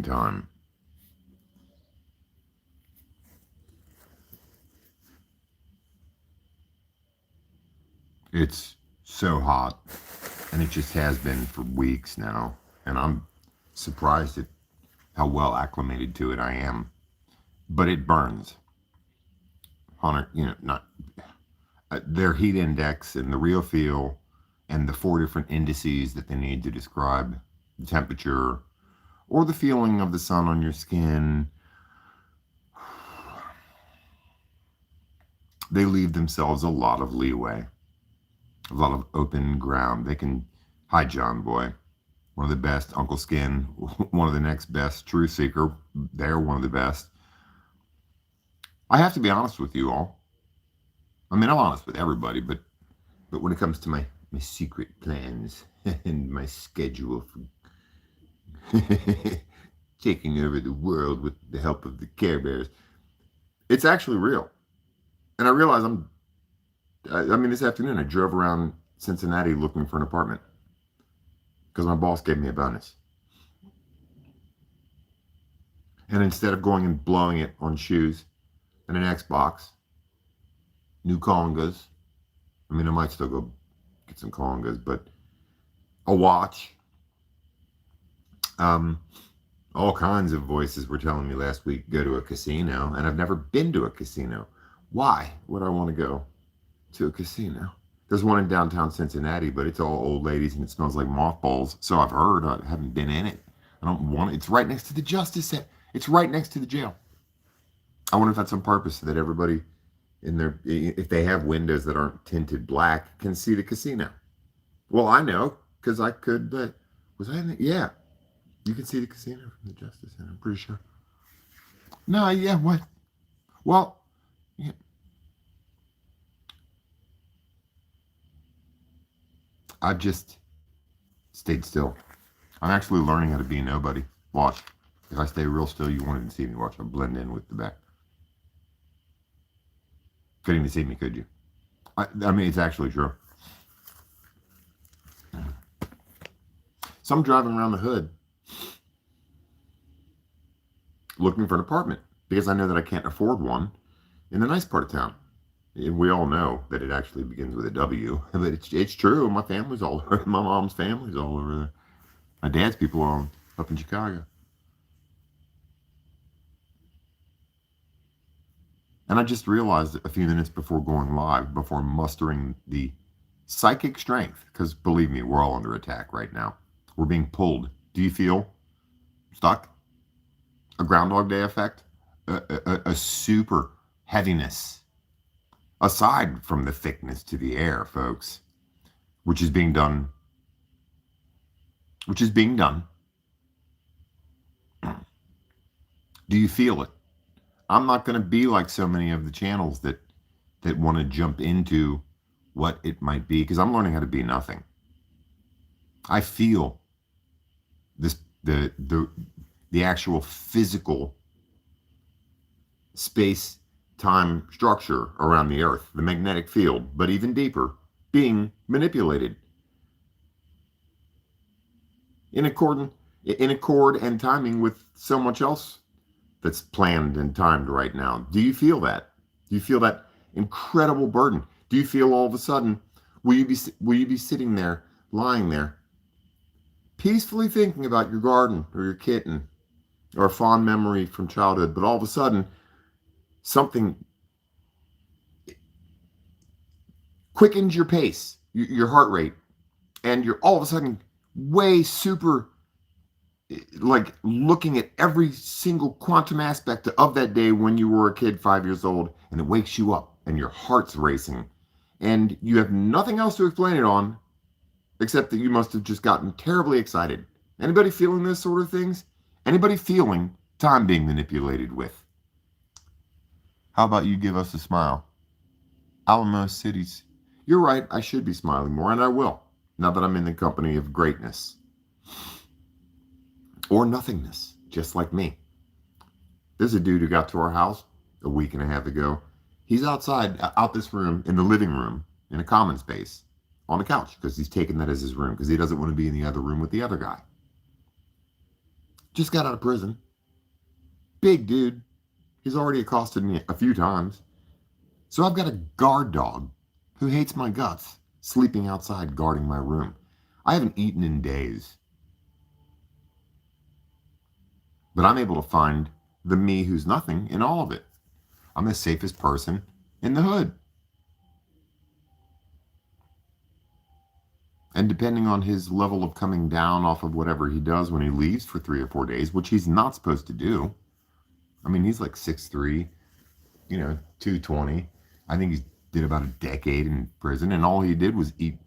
in time. It's so hot, and it just has been for weeks now, and I'm surprised at how well acclimated to it I am. But it burns. Hunter, not their heat index and the real feel and the 4 different indices that they need to describe the temperature or the feeling of the sun on your skin. They leave themselves a lot of leeway, a lot of open ground. They can, hi John Boy, one of the best, Uncle Skin, one of the next best, Truth Seeker, they're one of the best. I have to be honest with you all. I mean, I'm honest with everybody, but when it comes to my secret plans and my schedule for taking over the world with the help of the Care Bears, it's actually real. And I realize I mean, this afternoon I drove around Cincinnati looking for an apartment because my boss gave me a bonus. And instead of going and blowing it on shoes and an Xbox, new congas, I mean, I might still go get some congas, but a watch, all kinds of voices were telling me last week, go to a casino, and I've never been to a casino. Why would I want to go to a casino? There's one in downtown Cincinnati, but it's all old ladies and it smells like mothballs. So I've heard. I haven't been in it. I don't want it. It's right next to the Justice Center. It's right next to the jail. I wonder if that's on purpose so that everybody in their, if they have windows that aren't tinted black, can see the casino. Well, I know because I could. Was I in it? Yeah, you can see the casino from the Justice Center. I'm pretty sure. No, yeah. What? Well. Yeah. I've just stayed still. I'm actually learning how to be a nobody. Watch. If I stay real still, you won't even see me. Watch. I'll blend in with the back. Couldn't even see me, could you? I mean, it's actually true. So I'm driving around the hood looking for an apartment because I know that I can't afford one in the nice part of town. And we all know that it actually begins with a W, but it's true. My family's all over. My mom's family's all over there. My dad's people are up in Chicago. And I just realized a few minutes before going live, before mustering the psychic strength, because believe me, we're all under attack right now. We're being pulled. Do you feel stuck? A Groundhog Day effect? A super heaviness. Aside from the thickness to the air, folks, which is being done. Do you feel it? I'm not going to be like so many of the channels that want to jump into what it might be, because I'm learning how to be nothing. I feel this the actual physical space time structure around the earth, the magnetic field, but even deeper, being manipulated in accord and timing with so much else that's planned and timed right now. Do you feel that? Do you feel that incredible burden? Do you feel all of a sudden, will you be sitting there, lying there, peacefully thinking about your garden or your kitten or a fond memory from childhood, but all of a sudden something quickens your pace, your heart rate, and you're all of a sudden way super, like looking at every single quantum aspect of that day when you were a kid, 5 years old, and it wakes you up and your heart's racing and you have nothing else to explain it on except that you must have just gotten terribly excited. Anybody feeling those sort of things? Anybody feeling time being manipulated with? How about you give us a smile? Alamo Cities. You're right, I should be smiling more, and I will, now that I'm in the company of greatness. Or nothingness, just like me. There's a dude who got to our house a week and a half ago. He's outside, out this room, in the living room, in a common space, on the couch, because he's taken that as his room, because he doesn't want to be in the other room with the other guy. Just got out of prison. Big dude. He's already accosted me a few times. So I've got a guard dog who hates my guts sleeping outside guarding my room. I haven't eaten in days. But I'm able to find the me who's nothing in all of it. I'm the safest person in the hood. And depending on his level of coming down off of whatever he does when he leaves for 3 or 4 days, which he's not supposed to do. I mean, he's like 6'3", 220. I think he did about a decade in prison, and all he did was eat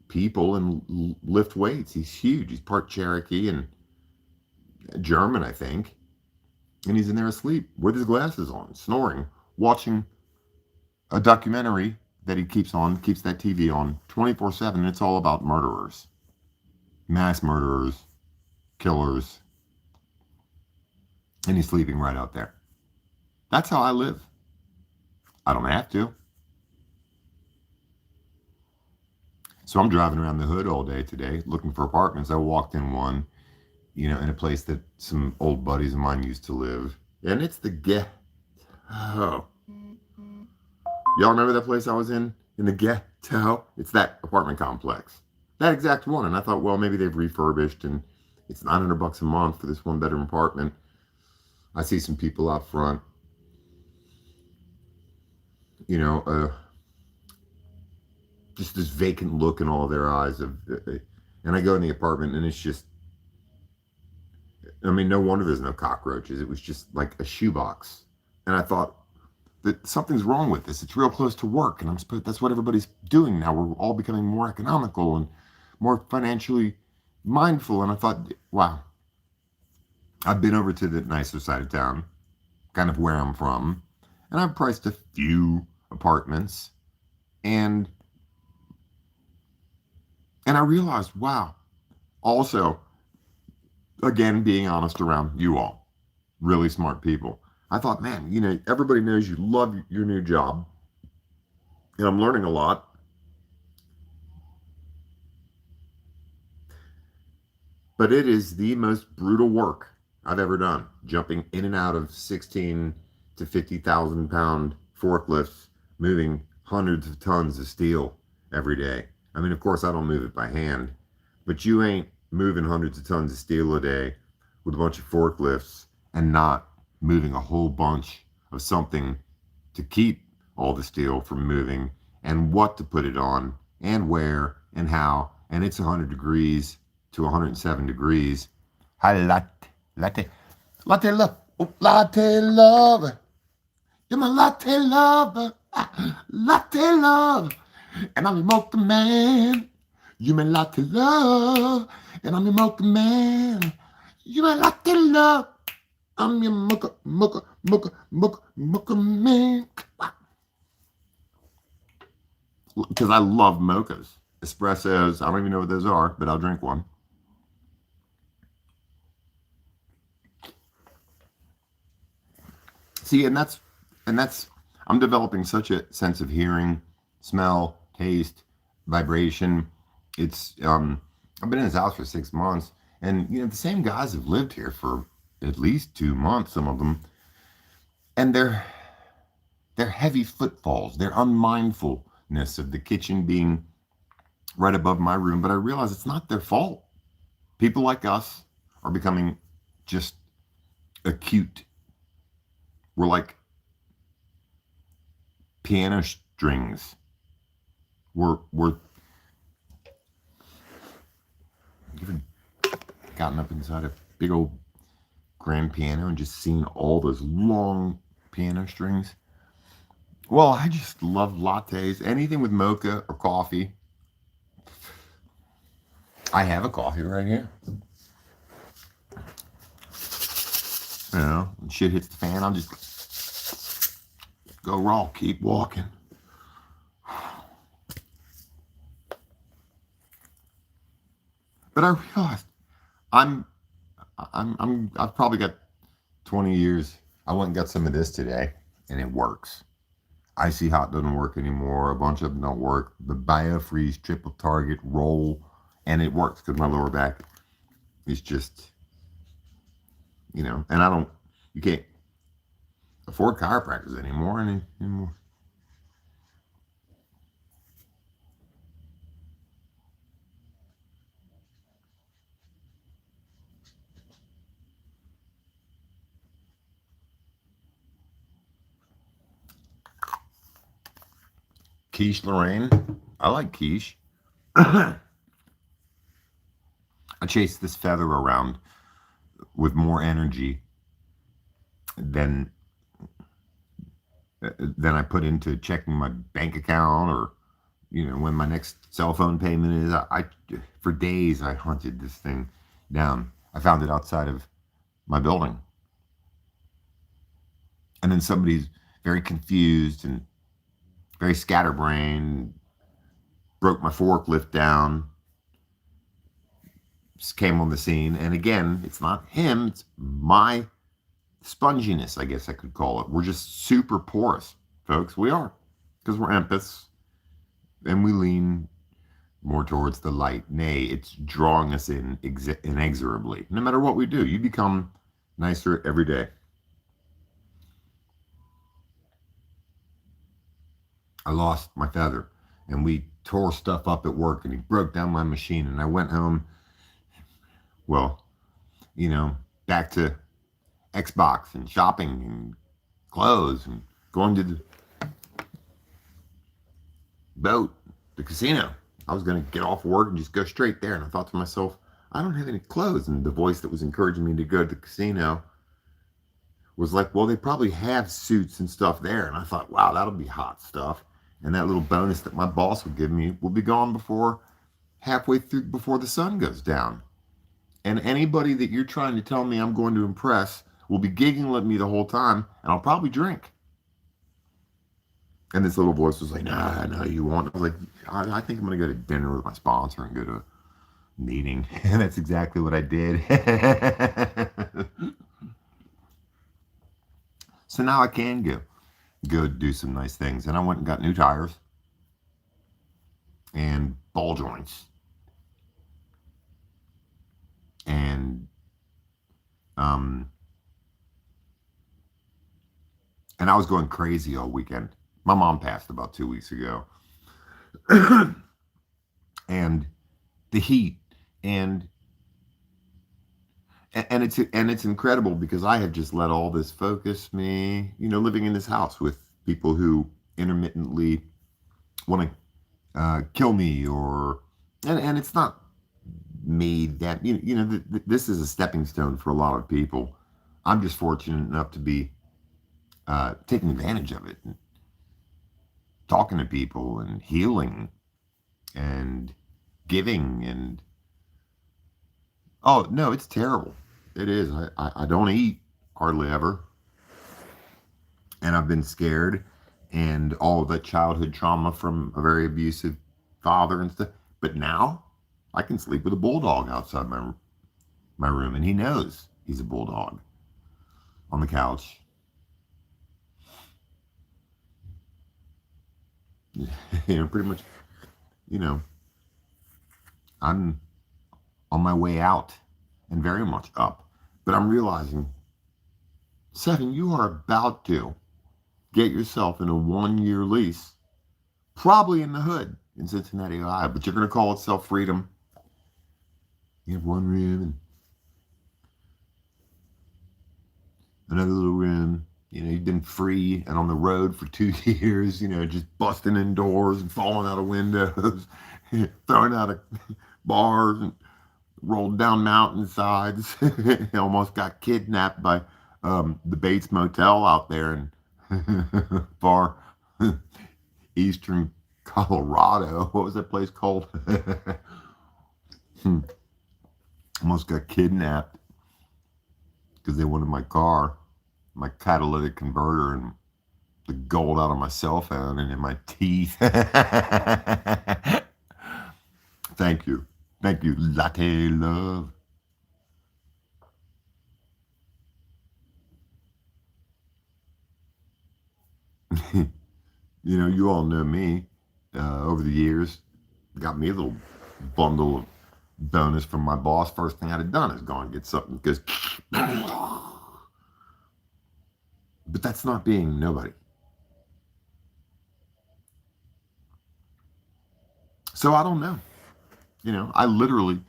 people and lift weights. He's huge. He's part Cherokee and German, I think. And he's in there asleep with his glasses on, snoring, watching a documentary that he keeps that TV on 24/7. And it's all about murderers, mass murderers, killers. And he's sleeping right out there. That's how I live. I don't have to. So I'm driving around the hood all day today looking for apartments. I walked in one, in a place that some old buddies of mine used to live. And it's the ghetto. Y'all remember that place I was in the ghetto? It's that apartment complex. That exact one. And I thought, well, maybe they've refurbished and it's $900 a month for this 1-bedroom apartment. I see some people out front, just this vacant look in all of their eyes. And I go in the apartment and it's just, no wonder there's no cockroaches. It was just like a shoebox. And I thought that something's wrong with this. It's real close to work. And that's what everybody's doing now. We're all becoming more economical and more financially mindful. And I thought, wow, I've been over to the nicer side of town, kind of where I'm from. And I've priced a few apartments. And I realized, wow, also, again, being honest around you all, really smart people. I thought, man, everybody knows you love your new job. And I'm learning a lot. But it is the most brutal work I've ever done, jumping in and out of 16 to 50,000 pound forklifts, moving hundreds of tons of steel every day. Of course, I don't move it by hand, but you ain't moving hundreds of tons of steel a day with a bunch of forklifts and not moving a whole bunch of something to keep all the steel from moving and what to put it on and where and how. And it's 100 degrees to 107 degrees. Hi, latte love. Oh, latte lover. You're my latte lover. Latte love. And I'm your mocha man. You may latte love. And I'm your mocha man. You may latte love. I'm your mocha man. Because I love mochas. Espressos. I don't even know what those are, but I'll drink one. See, and that's, I'm developing such a sense of hearing, smell, taste, vibration. It's, I've been in this house for 6 months, and the same guys have lived here for at least 2 months, some of them, and they're heavy footfalls, their unmindfulness of the kitchen being right above my room. But I realize it's not their fault. People like us are becoming just acute. We're like piano strings. We're even gotten up inside a big old grand piano and just seen all those long piano strings. Well, I just love lattes, anything with mocha or coffee. I have a coffee right here. When shit hits the fan, I'll just go raw, keep walking. But I realized I've probably got 20 years. I went and got some of this today, and it works. Icy Hot doesn't work anymore. A bunch of them don't work. The BioFreeze Triple Target Roll, and it works because my lower back is just And you can't afford chiropractors anymore. Quiche Lorraine. I like quiche. I chase this feather around with more energy than than I put into checking my bank account or when my next cell phone payment is. For days I hunted this thing down. I found it outside of my building, and then somebody's very confused and very scatterbrained broke my forklift down, just came on the scene, and again, it's not him, it's my sponginess, I guess I could call it. We're just super porous, folks. We are, because we're empaths, and we lean more towards the light. Nay, it's drawing us in inexorably. No matter what we do, you become nicer every day. I lost my feather, and we tore stuff up at work, and he broke down my machine, and I went home, well, back to Xbox and shopping and clothes and going to the boat, the casino. I was going to get off work and just go straight there. And I thought to myself, I don't have any clothes. And the voice that was encouraging me to go to the casino was like, well, they probably have suits and stuff there. And I thought, wow, that'll be hot stuff. And that little bonus that my boss would give me will be gone before halfway through, before the sun goes down. And anybody that you're trying to tell me I'm going to impress will be giggling at me the whole time, and I'll probably drink. And this little voice was like, nah, no, you won't. I was like, I think I'm going to go to dinner with my sponsor and go to a meeting. And that's exactly what I did. So now I can go do some nice things. And I went and got new tires and ball joints. And and I was going crazy all weekend. My mom passed about 2 weeks ago. And the heat and it's incredible because I have just let all this focus me, living in this house with people who intermittently want to kill me, and it's not made that this is a stepping stone for a lot of people. I'm just fortunate enough to be taking advantage of it and talking to people and healing and giving. And oh no, it's terrible. It is. I don't eat hardly ever, and I've been scared and all of that childhood trauma from a very abusive father and stuff. But now I can sleep with a bulldog outside my room, and he knows he's a bulldog on the couch. Pretty much, I'm on my way out and very much up. But I'm realizing, Seven, you are about to get yourself in a 1-year lease, probably in the hood in Cincinnati, Ohio, but you're going to call it self-freedom. You have one room and another little room. You've been free and on the road for 2 years, just busting in doors and falling out of windows, throwing out of bars and rolled down mountainsides. Almost got kidnapped by the Bates Motel out there in far eastern Colorado. What was that place called? Almost got kidnapped because they wanted my car, my catalytic converter, and the gold out of my cell phone and in my teeth. Thank you. Thank you, latte love. You all know me over the years. Got me a little bundle of bonus from my boss, first thing I'd have done is gone and get something because, but that's not being nobody. So I don't know. I literally,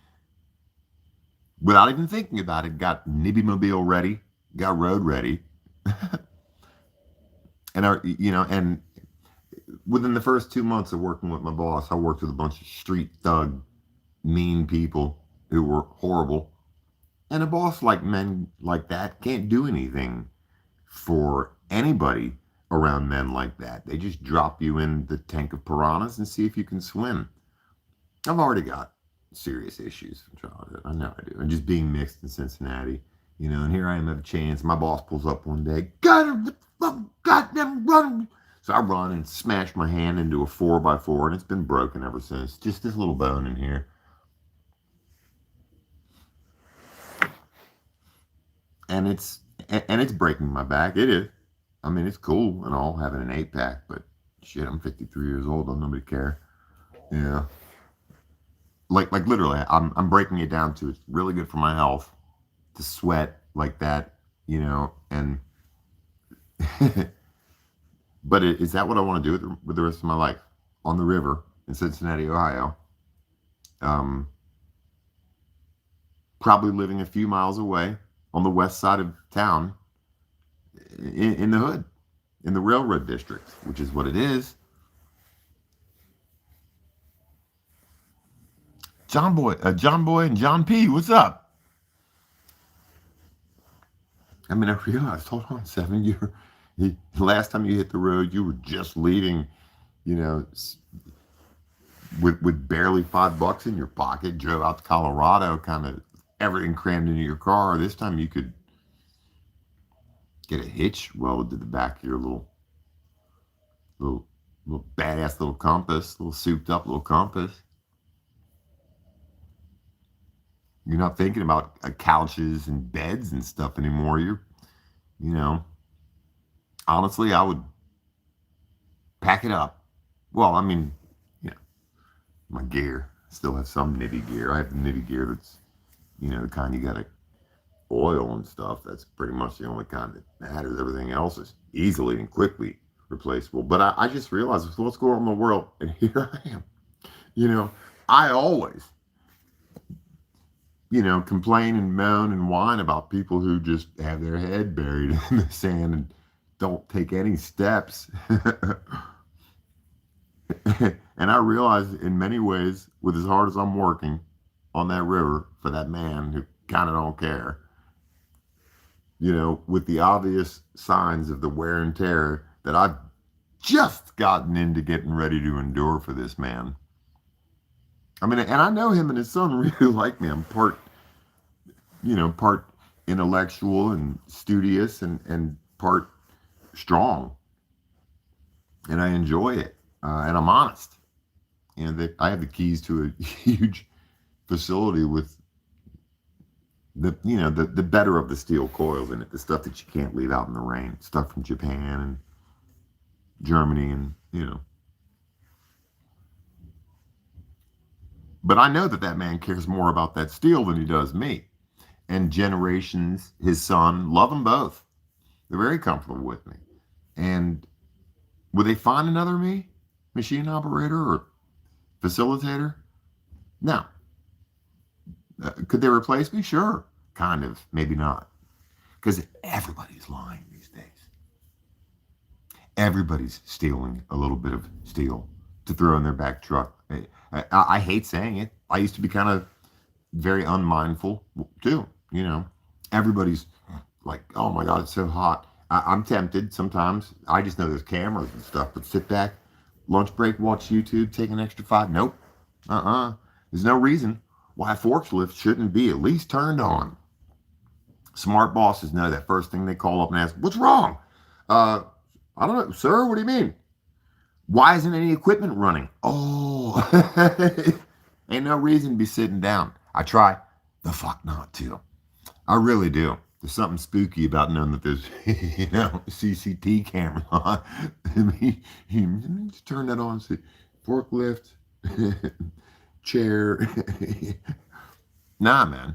without even thinking about it, got Nibby-mobile ready, got road ready, and within the first 2 months of working with my boss, I worked with a bunch of street thug, mean people who were horrible. And a boss like men like that can't do anything for anybody around men like that. They just drop you in the tank of piranhas and see if you can swim. I've already got serious issues from childhood. I know I do. And just being mixed in Cincinnati, and here I am at a chance. My boss pulls up one day, got him, goddamn run. So I run and smash my hand into a 4x4, and it's been broken ever since. Just this little bone in here. And it's breaking my back. It is. I mean, it's cool and all having an 8-pack, but shit, I'm 53 years old. Don't nobody care. Yeah. Like literally, I'm breaking it down to it's really good for my health to sweat like that, and but is that what I want to do with the rest of my life on the river in Cincinnati, Ohio? Probably living a few miles away on the west side of town in the hood, in the railroad district, which is what it is. John Boy and John P, what's up? I mean, I realized, hold on, 7 last time you hit the road, you were just leaving, with barely $5 in your pocket, drove out to Colorado, kind of everything crammed into your car. This time you could get a hitch welded to the back of your little badass little compass, little souped up little compass. You're not thinking about couches and beds and stuff anymore. Honestly, I would pack it up. Well, I mean, my gear. I still have some nitty gear. I have the nitty gear that's, the kind you got to oil and stuff. That's pretty much the only kind that matters. Everything else is easily and quickly replaceable. But I just realized what's going on in the world, and here I am. I always complain and moan and whine about people who just have their head buried in the sand and don't take any steps. And I realize in many ways, with as hard as I'm working on that river for that man who kind of don't care, with the obvious signs of the wear and tear that I've just gotten into getting ready to endure for this man. I mean, and I know him and his son really like me. I'm part intellectual and studious and part strong. And I enjoy it. And I'm honest. I have the keys to a huge facility with the better of the steel coils in it, the stuff that you can't leave out in the rain, stuff from Japan and Germany and, But I know that man cares more about that steel than he does me. And generations, his son, love them both. They're very comfortable with me. And would they find another me? Machine operator or facilitator? No. Could they replace me? Sure. Kind of. Maybe not. Because everybody's lying these days. Everybody's stealing a little bit of steel to throw in their back truck. I hate saying it. I used to be kind of very unmindful too. Everybody's like, oh my God, it's so hot. I'm tempted sometimes. I just know there's cameras and stuff, but sit back, lunch break, watch YouTube, take an extra 5. Nope. There's no reason why a forklift shouldn't be at least turned on. Smart bosses know that first thing they call up and ask, what's wrong? I don't know, sir, what do you mean? Why isn't any equipment running? Oh, ain't no reason to be sitting down. I try the fuck not to. I really do. There's something spooky about knowing that there's, CCT camera on. Just turn that on. See, forklift, chair. Nah, man.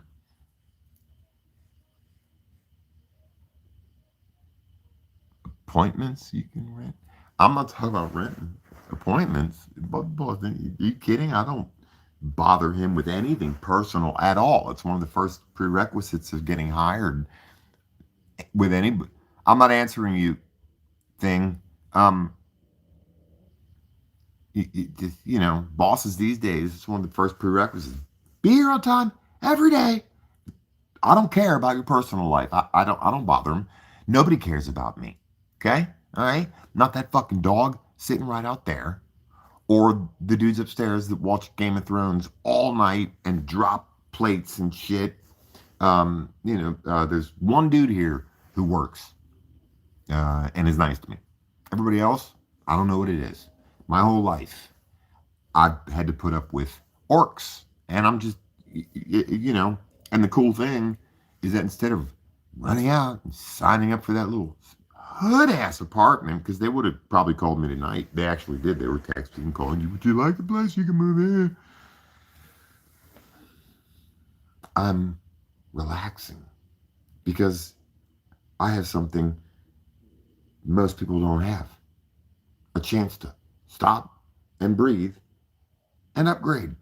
Appointments you can rent. I'm not talking about renting appointments. But are you kidding? I don't bother him with anything personal at all. It's one of the first prerequisites of getting hired with any. I'm not answering you thing. Um, bosses these days, it's one of the first prerequisites. Be here on time every day. I don't care about your personal life. I don't bother them. Nobody cares about me. Okay? All right? Not that fucking dog sitting right out there. Or the dudes upstairs that watch Game of Thrones all night and drop plates and shit. There's one dude here who works and is nice to me. Everybody else, I don't know what it is. My whole life, I've had to put up with orcs. And I'm just, and the cool thing is that instead of running out and signing up for that little hood ass apartment, because they would have probably called me tonight. They actually did. They were texting and calling you. Would you like the place? You can move in. I'm relaxing because I have something most people don't have. A chance to stop and breathe and upgrade.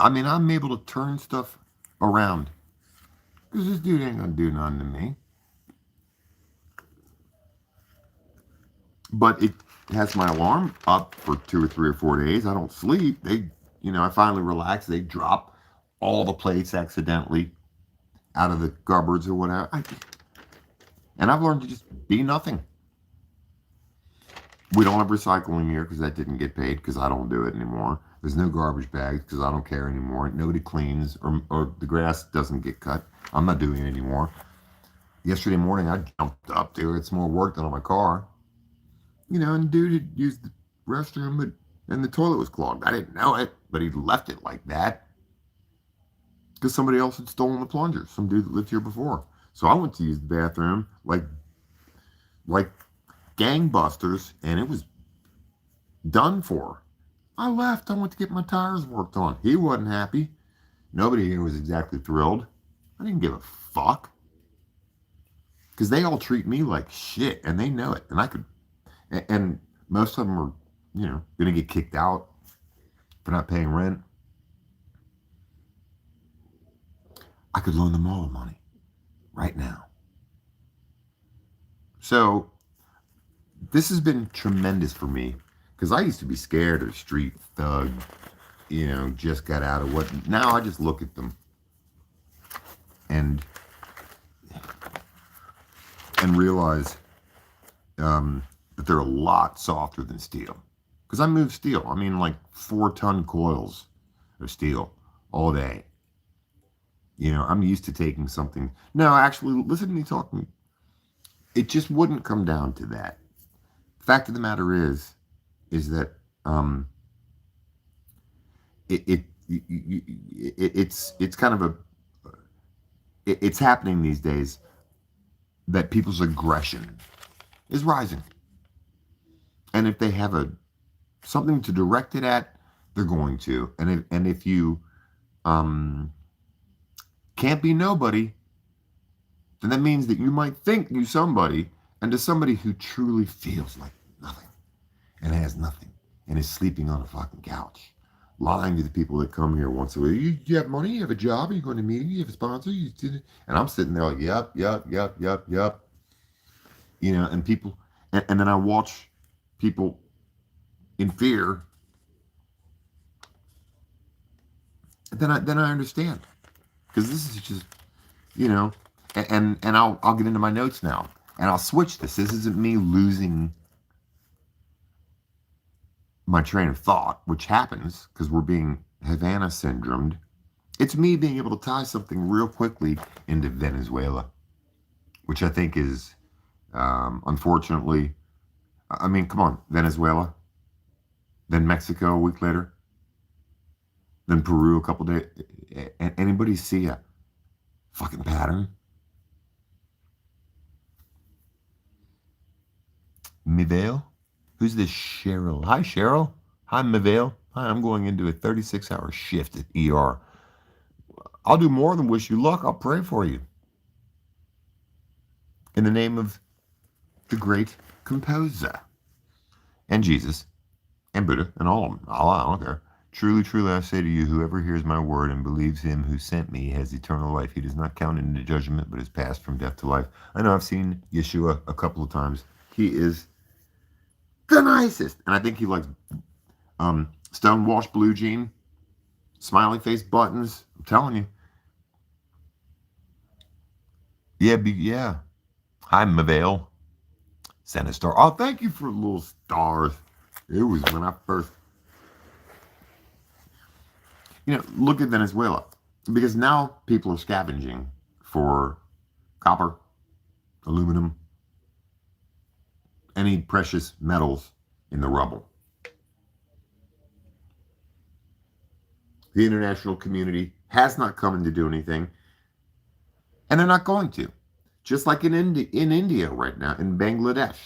I mean, I'm able to turn stuff around because this dude ain't gonna do nothing to me. But it has my alarm up for 2 or 3 or 4 days. I don't sleep. I finally relax. They drop all the plates accidentally out of the cupboards or whatever. And I've learned to just be nothing. We don't have recycling here because that didn't get paid because I don't do it anymore. There's no garbage bags because I don't care anymore. Nobody cleans or the grass doesn't get cut. I'm not doing it anymore. Yesterday morning, I jumped up there. It's more work than on my car. And the dude had used the restroom, and the toilet was clogged. I didn't know it, but he left it like that because somebody else had stolen the plunger. Some dude that lived here before. So I went to use the bathroom like gangbusters, and it was done for. I left. I went to get my tires worked on. He wasn't happy. Nobody here was exactly thrilled. I didn't give a fuck because they all treat me like shit, and they know it. And most of them are, going to get kicked out for not paying rent. I could loan them all the money right now. So this has been tremendous for me because I used to be scared of a street thug, just got out of what. Now I just look at them and realize that they're a lot softer than steel. Because I move steel. I mean, like 4-ton coils of steel all day. I'm used to taking something. No, actually, listen to me talking. It just wouldn't come down to that. Fact of the matter is that it's kind of it's happening these days that people's aggression is rising, and if they have something to direct it at, they're going to. And if you can't be nobody, then that means that you might think you're somebody, and to somebody who truly feels like nothing and has nothing and is sleeping on a fucking couch, lying to the people that come here once a week. You have money, you have a job, are you going to meeting, you have a sponsor, and I'm sitting there like, yep. And people, and then I watch people in fear. Then I understand, because this is just, and I'll get into my notes now, and I'll switch this. This isn't me losing my train of thought, which happens because we're being Havana syndromed. It's me being able to tie something real quickly into Venezuela, which I think is, unfortunately, I mean, come on, Venezuela, then Mexico a week later, then Peru a couple days. Anybody see a fucking pattern? Mivale? Who's this Cheryl? Hi, Cheryl. Hi, Mivale. Hi, I'm going into a 36-hour shift at ER. I'll do more than wish you luck. I'll pray for you. In the name of the great composer and Jesus and Buddha and all of them. Allah, I don't care. Truly, truly, I say to you, whoever hears my word and believes him who sent me has eternal life. He does not count into judgment, but is passed from death to life. I know I've seen Yeshua a couple of times. He is the nicest. And I think he likes stonewashed blue jean, smiley face buttons. I'm telling you. Yeah. Hi, Mavale. Send a star. Oh, thank you for little stars. It was when I first... look at Venezuela. Because now people are scavenging for copper, aluminum, any precious metals in the rubble. The international community has not come in to do anything, and they're not going to. Just like in India right now, in Bangladesh,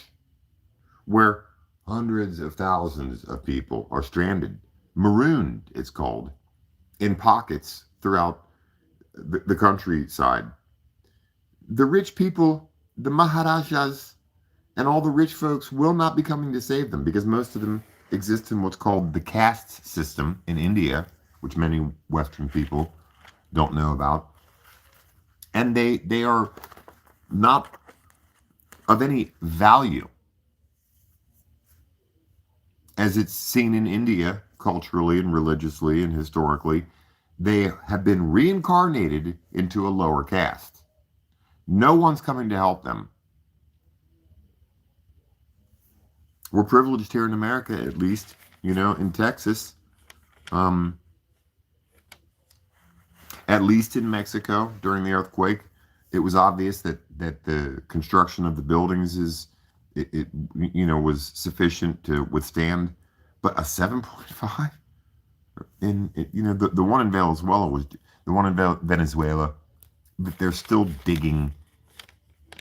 where hundreds of thousands of people are stranded, marooned, it's called, in pockets throughout the countryside. The rich people, the Maharajas, and all the rich folks will not be coming to save them because most of them exist in what's called the caste system in India, which many Western people don't know about. And they are not of any value as it's seen in India culturally and religiously and historically. They have been reincarnated into a lower caste. No one's coming to help them. We're privileged here in America, at least, in Texas, at least in Mexico during the earthquake. It was obvious that the construction of the buildings was sufficient to withstand, but a 7.5 the one in Venezuela was the one in Venezuela, but they're still digging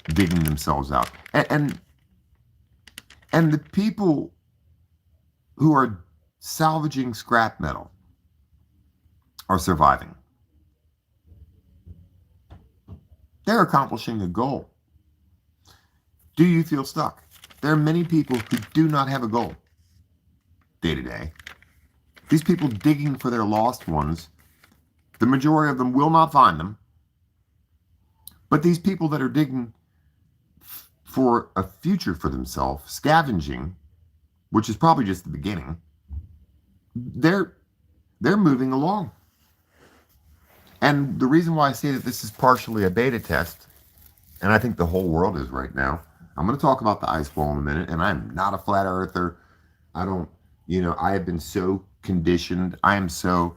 themselves out, and the people who are salvaging scrap metal are surviving. They're accomplishing a goal. Do you feel stuck? There are many people who do not have a goal day to day. These people digging for their lost ones, the majority of them will not find them. But these people that are digging for a future for themselves, scavenging, which is probably just the beginning, they're moving along. And the reason why I say that this is partially a beta test, and I think the whole world is right now, I'm going to talk about the ice wall in a minute, and I'm not a flat earther. I have been so conditioned. I am so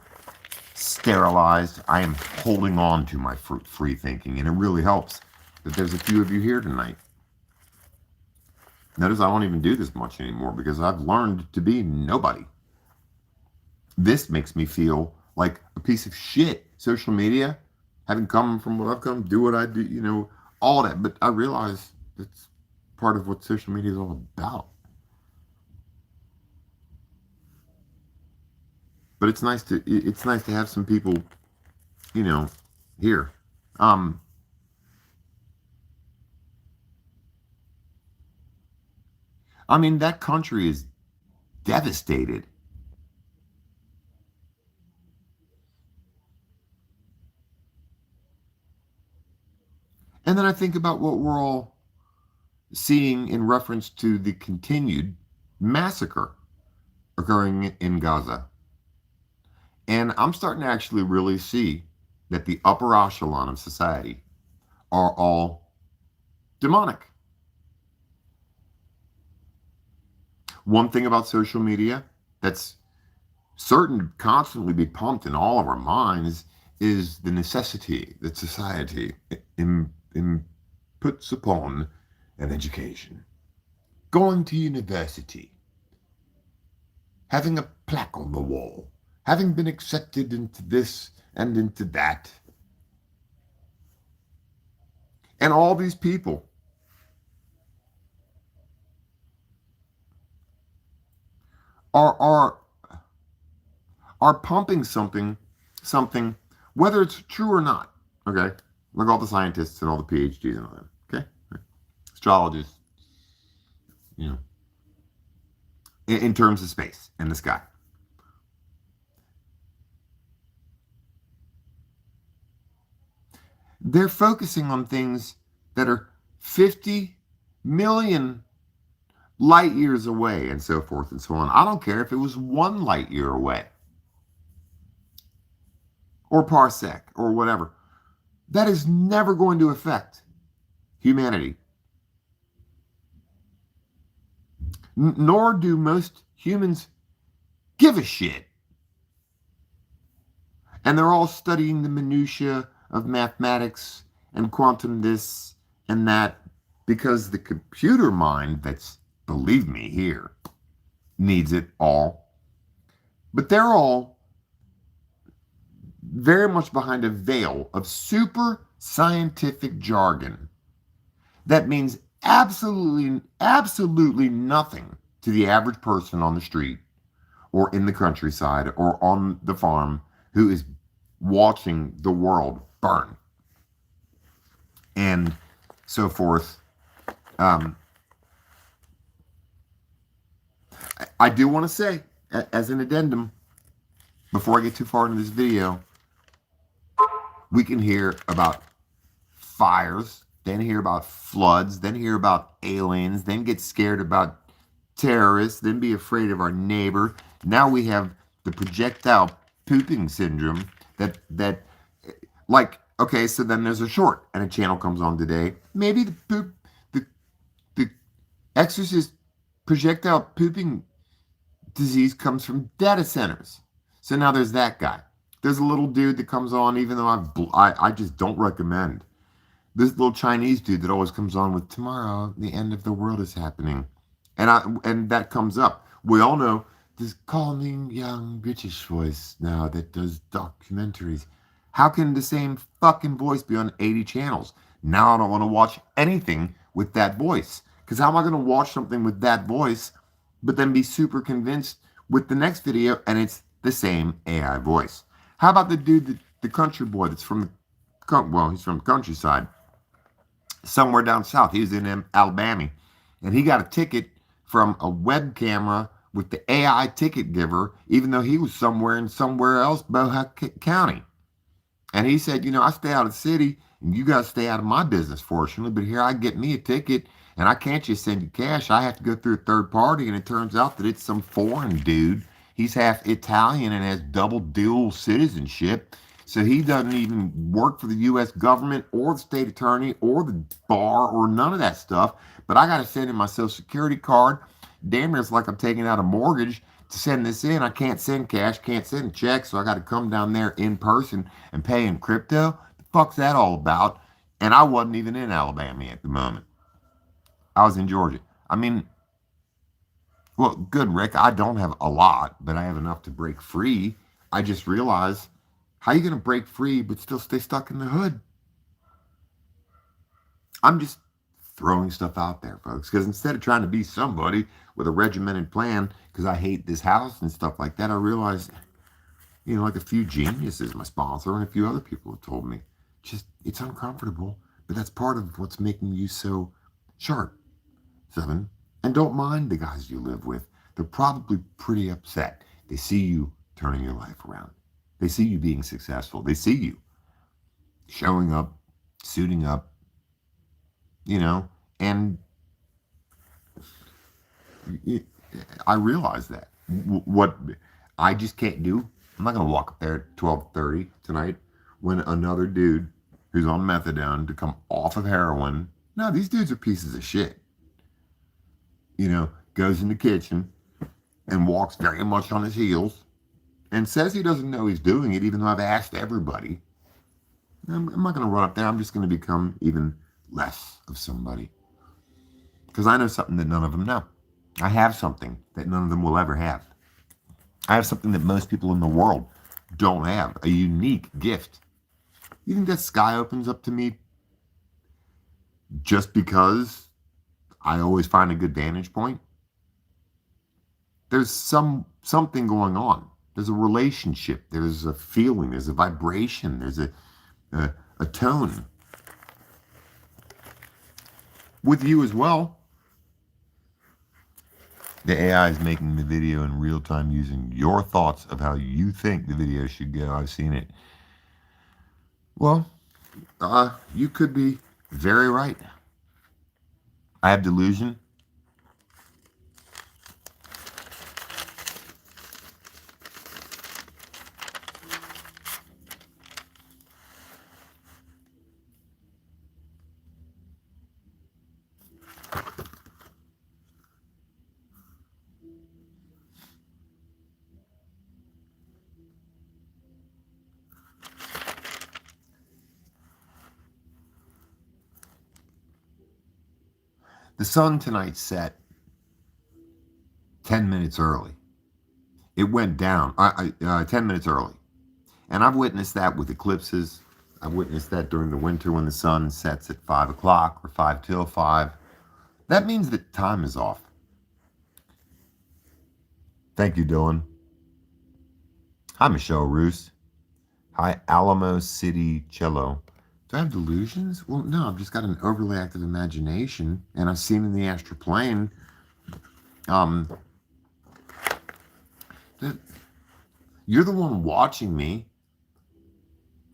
sterilized. I am holding on to my free thinking, and it really helps that there's a few of you here tonight. Notice I don't even do this much anymore because I've learned to be nobody. This makes me feel like a piece of shit. Social media, having come from what I've come, do what I do, all that. But I realize it's part of what social media is all about. But it's nice to have some people, here. That country is devastated. And then I think about what we're all seeing in reference to the continued massacre occurring in Gaza. And I'm starting to actually really see that the upper echelon of society are all demonic. One thing about social media that's certain to constantly be pumped in all of our minds is the necessity that society puts upon an education. Going to university, having a plaque on the wall, having been accepted into this and into that. And all these people are are pumping something, whether it's true or not. Okay, like all the scientists and all the PhDs and all that. Okay, astrologists, you know, in terms of space and the sky. They're focusing on things that are 50 million light years away and so forth and so on. I don't care if it was 1 light year away or parsec or whatever. That is never going to affect humanity. Nor do most humans give a shit. And they're all studying the minutiae of mathematics and quantum this and that because the computer mind that's, believe me, here needs it all. But they're all very much behind a veil of super scientific jargon that means absolutely nothing to the average person on the street or in the countryside or on the farm who is watching the world burn and so forth. I do want to say, as an addendum, before I get too far into this video, we can hear about fires, then hear about floods, then hear about aliens, then get scared about terrorists, then be afraid of our neighbor. Now we have the projectile pooping syndrome that like, okay, so then there's a short and a channel comes on today. Maybe the exorcist projectile pooping disease comes from data centers. So now there's that guy. There's a little dude that comes on, even though I just don't recommend. This little Chinese dude that always comes on with tomorrow, the end of the world is happening. And that comes up. We all know this calming young British voice now that does documentaries. How can the same fucking voice be on 80 channels? Now I don't want to watch anything with that voice. Because how am I going to watch something with that voice, but then be super convinced with the next video and it's the same AI voice? How about the dude, the country boy that's from he's from the countryside, somewhere down south. He was in Alabama, and he got a ticket from a web camera with the AI ticket giver, even though he was somewhere else, Bohawk County. And he said, I stay out of the city, and you guys stay out of my business, fortunately, but here I get me a ticket, and I can't just send you cash. I have to go through a third party, and it turns out that it's some foreign dude. He's half Italian and has double dual citizenship. So he doesn't even work for the U.S. government or the state attorney or the bar or none of that stuff. But I got to send in my Social Security card. Damn near it's like I'm taking out a mortgage to send this in. I can't send cash, can't send checks, so I got to come down there in person and pay in crypto. The fuck's that all about? And I wasn't even in Alabama at the moment. I was in Georgia. I mean, well, good, Rick. I don't have a lot, but I have enough to break free. I just realized, how are you going to break free but still stay stuck in the hood? I'm just throwing stuff out there, folks, because instead of trying to be somebody with a regimented plan, because I hate this house and stuff like that, I realized, like a few geniuses, my sponsor, and a few other people have told me, just, it's uncomfortable, but that's part of what's making you so sharp. 7. And don't mind the guys you live with. They're probably pretty upset. They see you turning your life around. They see you being successful. They see you showing up, suiting up, and I realize that. What I just can't do, I'm not going to walk up there at 12:30 tonight when another dude who's on methadone to come off of heroin. No, these dudes are pieces of shit. Goes in the kitchen and walks very much on his heels and says he doesn't know he's doing it, even though I've asked everybody. I'm not going to run up there. I'm just going to become even less of somebody. Because I know something that none of them know. I have something that none of them will ever have. I have something that most people in the world don't have. A unique gift. You think that sky opens up to me just because I always find a good vantage point? There's something going on. There's a relationship. There's a feeling. There's a vibration. There's a tone with you as well. The AI is making the video in real time using your thoughts of how you think the video should go. I've seen it. Well, you could be very right. I have delusion. The sun tonight set 10 minutes early. It went down 10 minutes early. And I've witnessed that with eclipses. I've witnessed that during the winter when the sun sets at 5 o'clock or 5 till 5. That means that time is off. Thank you, Dylan. Hi, Michelle Roos. Hi, Alamo City Cello. Do I have delusions? Well, no, I've just got an overly active imagination, and I've seen in the astral plane. You're the one watching me.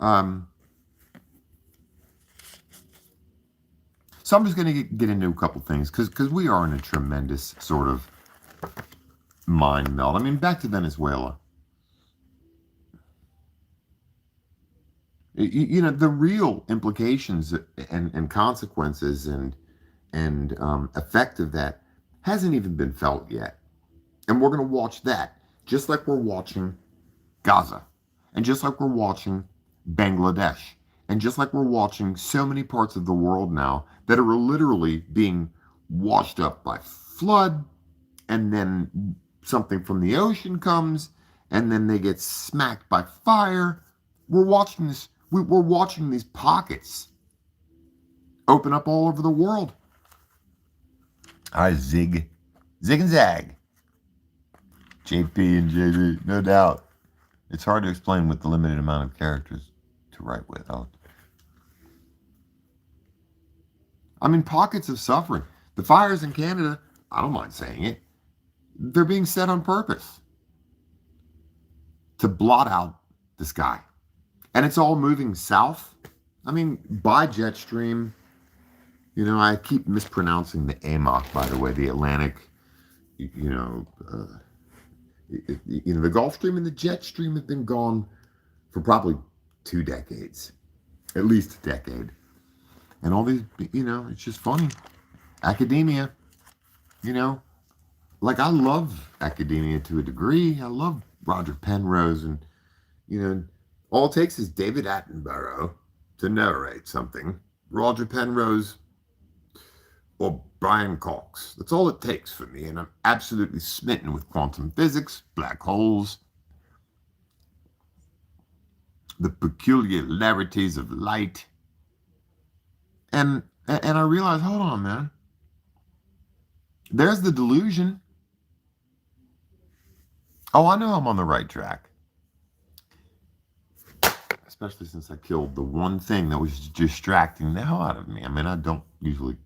So I'm just going to get into a couple things because we are in a tremendous sort of mind meld. I mean, back to Venezuela. You know, the real implications and consequences and effect of that hasn't even been felt yet. And we're going to watch that just like we're watching Gaza, and just like we're watching Bangladesh, and just like we're watching so many parts of the world now that are literally being washed up by flood, and then something from the ocean comes, and then they get smacked by fire. We're watching this. We're watching these pockets open up all over the world. Hi, Zig and Zag. JP and JB, no doubt. It's hard to explain with the limited amount of characters to write with. I mean, pockets of suffering. The fires in Canada, I don't mind saying it, they're being set on purpose to blot out the sky. And it's all moving south. I mean, by jet stream. You know, I keep mispronouncing the AMOC, by the way, the Atlantic, the Gulf Stream and the jet stream have been gone for probably 2 decades, at least a decade. And all these, it's just funny. Academia, like I love academia to a degree. I love Roger Penrose and, all it takes is David Attenborough to narrate something. Roger Penrose or Brian Cox. That's all it takes for me, and I'm absolutely smitten with quantum physics, black holes, the peculiarities of light. And I realized, hold on, man. There's the delusion. Oh, I know I'm on the right track. Especially since I killed the one thing that was distracting the hell out of me. I mean, I don't usually,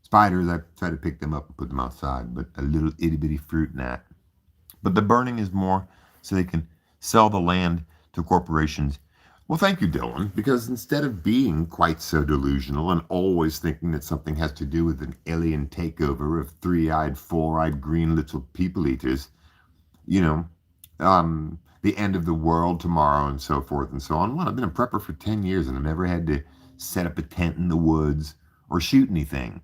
spiders, I try to pick them up and put them outside, but a little itty bitty fruit gnat. But the burning is more so they can sell the land to corporations. Well, thank you, Dylan, because instead of being quite so delusional and always thinking that something has to do with an alien takeover of 3-eyed, 4-eyed, green little people eaters, the end of the world tomorrow and so forth and so on. Well, I've been a prepper for 10 years and I've never had to set up a tent in the woods or shoot anything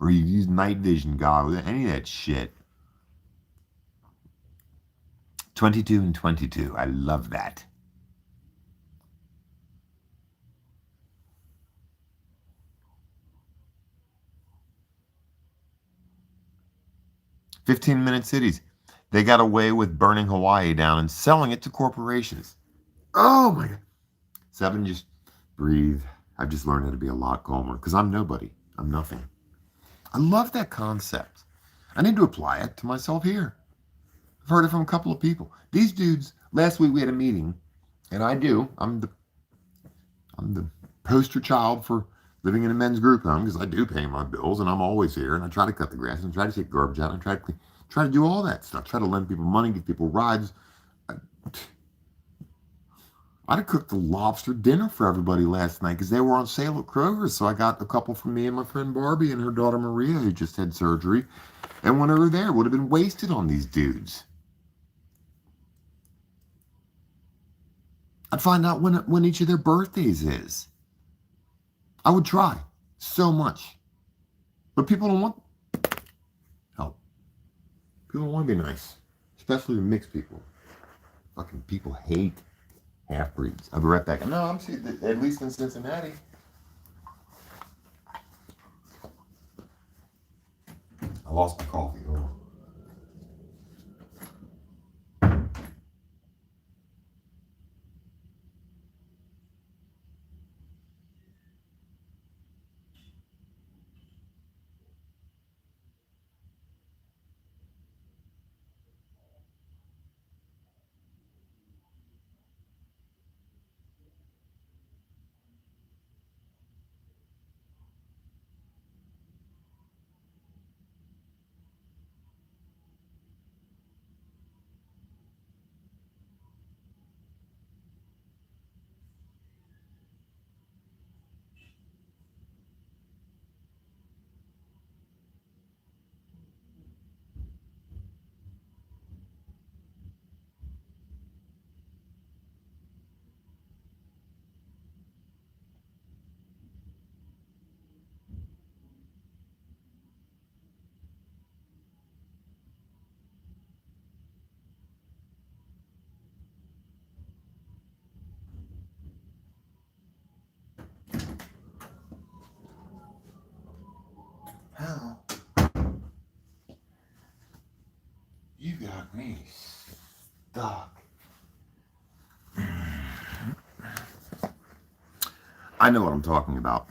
or use night vision goggles, any of that shit. 22 and 22. I love that. "15-minute cities. They got away with burning Hawaii down and selling it to corporations." Oh my God. 7, just breathe. I've just learned how to be a lot calmer because I'm nobody. I'm nothing. I love that concept. I need to apply it to myself here. I've heard it from a couple of people. These dudes, last week we had a meeting, and I'm the poster child for living in a men's group home because I do pay my bills and I'm always here and I try to cut the grass and try to take garbage out and try to do all that stuff. Try to lend people money, give people rides. I'd have cooked a lobster dinner for everybody last night because they were on sale at Kroger's. So I got a couple from me and my friend Barbie and her daughter Maria, who just had surgery. And when we were there, would have been wasted on these dudes. I'd find out when each of their birthdays is. I would try so much. But people don't want help. People don't want to be nice. Especially the mixed people. Fucking people hate half-breeds. I'll be right back. No, I'm seeing at least in Cincinnati. I lost my coffee. Hold on. How? You got me stuck. I know what I'm talking about.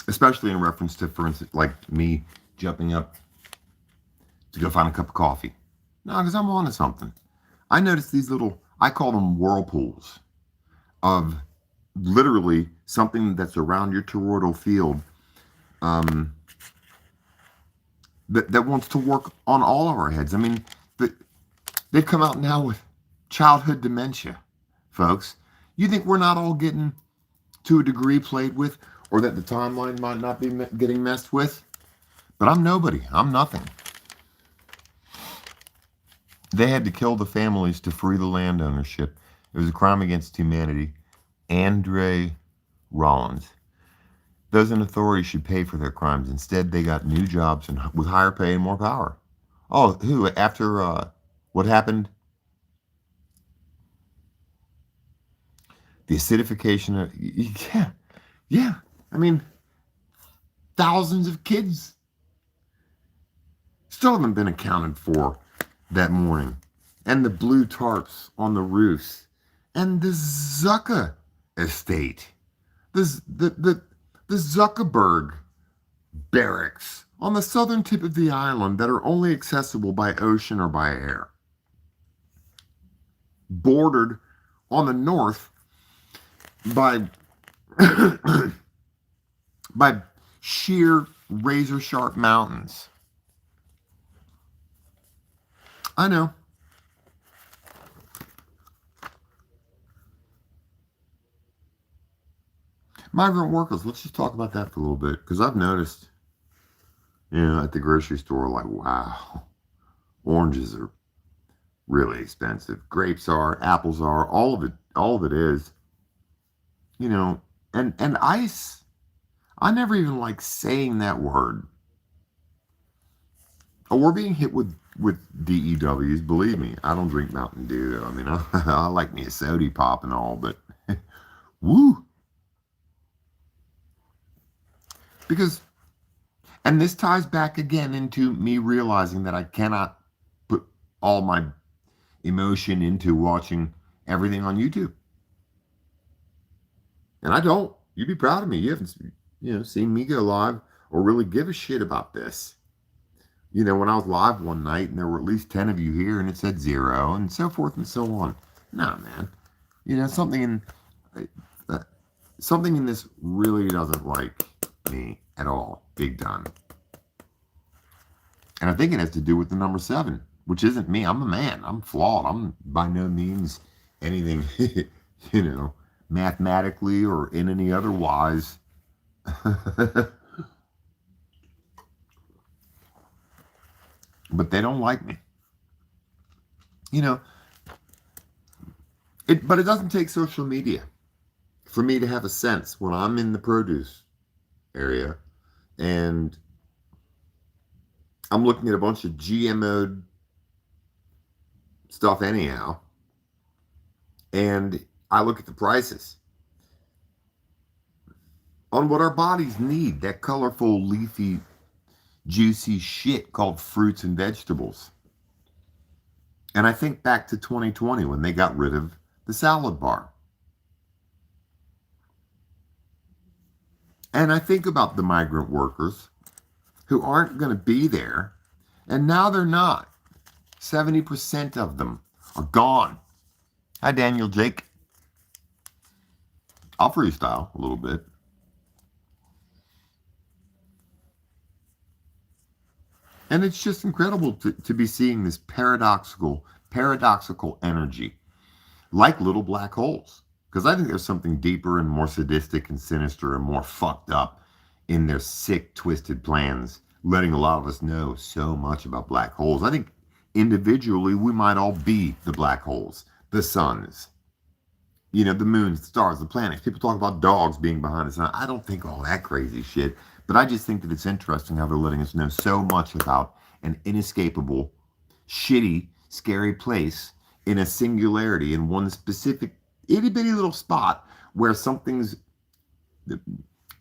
Especially in reference to, for instance, like me jumping up to go find a cup of coffee. No, because I'm on to something. I noticed these little, I call them whirlpools of literally something that's around your toroidal field that wants to work on all of our heads. I mean, they've come out now with childhood dementia, folks. You think we're not all getting, to a degree, played with, or that the timeline might not be getting messed with? But I'm nobody. I'm nothing. They had to kill the families to free the land ownership. It was a crime against humanity. Andre Rollins. Those in authority should pay for their crimes. Instead, they got new jobs and with higher pay and more power. Oh, who? After what happened? The acidification of... Yeah. I mean, thousands of kids still haven't been accounted for that morning. And the blue tarps on the roofs. And the Zucker estate. The Zuckerberg barracks on the southern tip of the island that are only accessible by ocean or by air. Bordered on the north by by sheer razor-sharp mountains. I know. Migrant workers, let's just talk about that for a little bit, because I've noticed, at the grocery store, like, wow, oranges are really expensive. Grapes are, apples are, all of it is. And ice. I never even like saying that word. Oh, we're being hit with DEWs. Believe me, I don't drink Mountain Dew. I mean, I like me a soda pop and all, but woo. Because, and this ties back again into me realizing that I cannot put all my emotion into watching everything on YouTube. And I don't. You'd be proud of me. You haven't, seen me go live or really give a shit about this. when I was live one night and there were at least 10 of you here and it said 0 and so forth and so on. No, man. Uh, something in this really doesn't like me at all, big time. And I think it has to do with the number 7, which isn't me. I'm a man. I'm flawed. I'm by no means anything, mathematically or in any other wise. But they don't like me. But it doesn't take social media for me to have a sense when I'm in the produce area and I'm looking at a bunch of GMO'd stuff anyhow, and I look at the prices on what our bodies need, that colorful, leafy, juicy shit called fruits and vegetables. And I think back to 2020 when they got rid of the salad bar. And I think about the migrant workers who aren't going to be there, and now they're not. 70% of them are gone. Hi, Daniel Jake. I'll freestyle a little bit. And it's just incredible to be seeing this paradoxical energy, like little black holes. Because I think there's something deeper and more sadistic and sinister and more fucked up in their sick, twisted plans, letting a lot of us know so much about black holes. I think individually we might all be the black holes, the suns, the moons, the stars, the planets. People talk about dogs being behind the sun. I don't think all that crazy shit. But I just think that it's interesting how they're letting us know so much about an inescapable, shitty, scary place in a singularity in one specific itty-bitty little spot where something's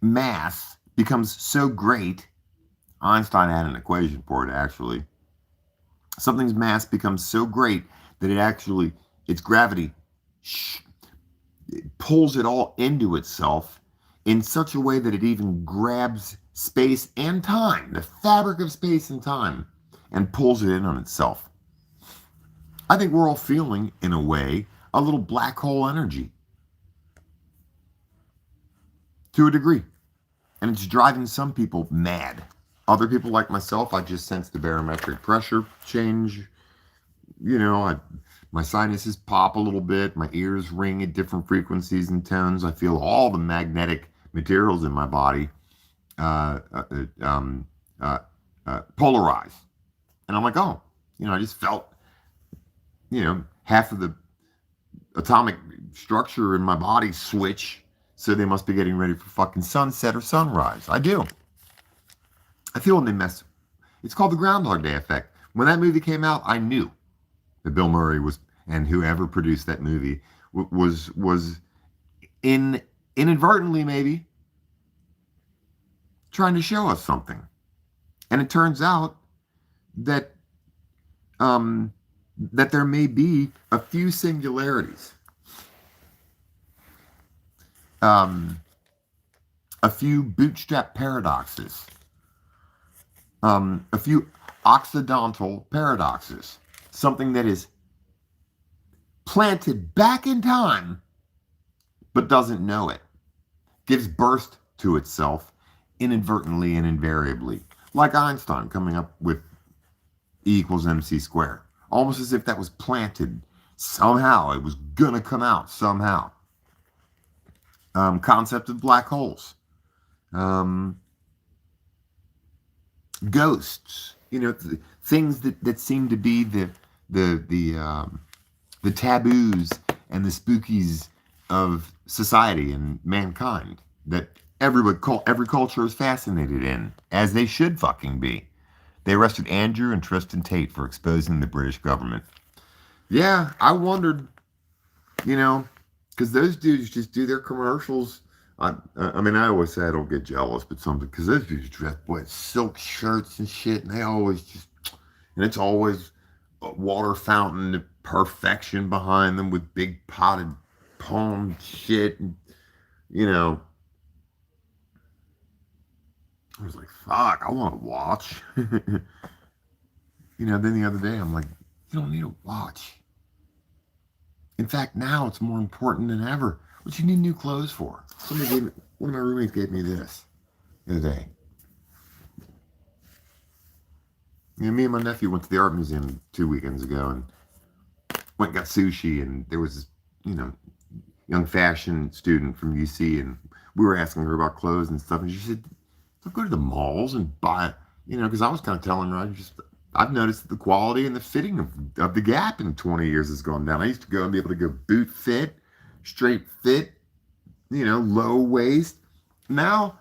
mass becomes so great. Einstein had an equation for it, actually. Something's mass becomes so great that its gravity pulls it all into itself in such a way that it even grabs space and time, the fabric of space and time, and pulls it in on itself. I think we're all feeling, in a way, a little black hole energy. To a degree. And it's driving some people mad. Other people like myself, I just sense the barometric pressure change. My sinuses pop a little bit. My ears ring at different frequencies and tones. I feel all the magnetic materials in my body polarize. And I'm like, oh, I just felt, half of the atomic structure in my body switch. So they must be getting ready for fucking sunset or sunrise. I do. I feel when they mess. It's called the Groundhog Day effect. When that movie came out, I knew that Bill Murray and whoever produced that movie was inadvertently maybe trying to show us something. And it turns out that that there may be a few singularities, a few bootstrap paradoxes, a few occidental paradoxes, something that is planted back in time but doesn't know it, gives birth to itself inadvertently and invariably, like Einstein coming up with E equals mc squared, almost as if that was planted somehow. It was gonna come out somehow. Concept of black holes, ghosts, things that seem to be the taboos and the spookies of society and mankind that every culture is fascinated in, as they should fucking be. They arrested Andrew and Tristan Tate for exposing the British government. Yeah, I wondered, because those dudes just do their commercials. I always say I don't get jealous, but something, because those dudes dress with silk shirts and shit, and they always and it's always a water fountain perfection behind them with big potted palm shit, and I was like, fuck, I want to watch. Then the other day, I'm like, you don't need a watch. In fact, now it's more important than ever. What you need new clothes for? One of my roommates gave me this the other day. Me and my nephew went to the art museum 2 weekends ago and went and got sushi, and there was this, young fashion student from UC, and we were asking her about clothes and stuff, and she said, "Don't go to the malls and buy," because I was kind of telling her, I've noticed that the quality and the fitting of the Gap in 20 years has gone down. I used to go and be able to go boot fit, straight fit, low waist. Now,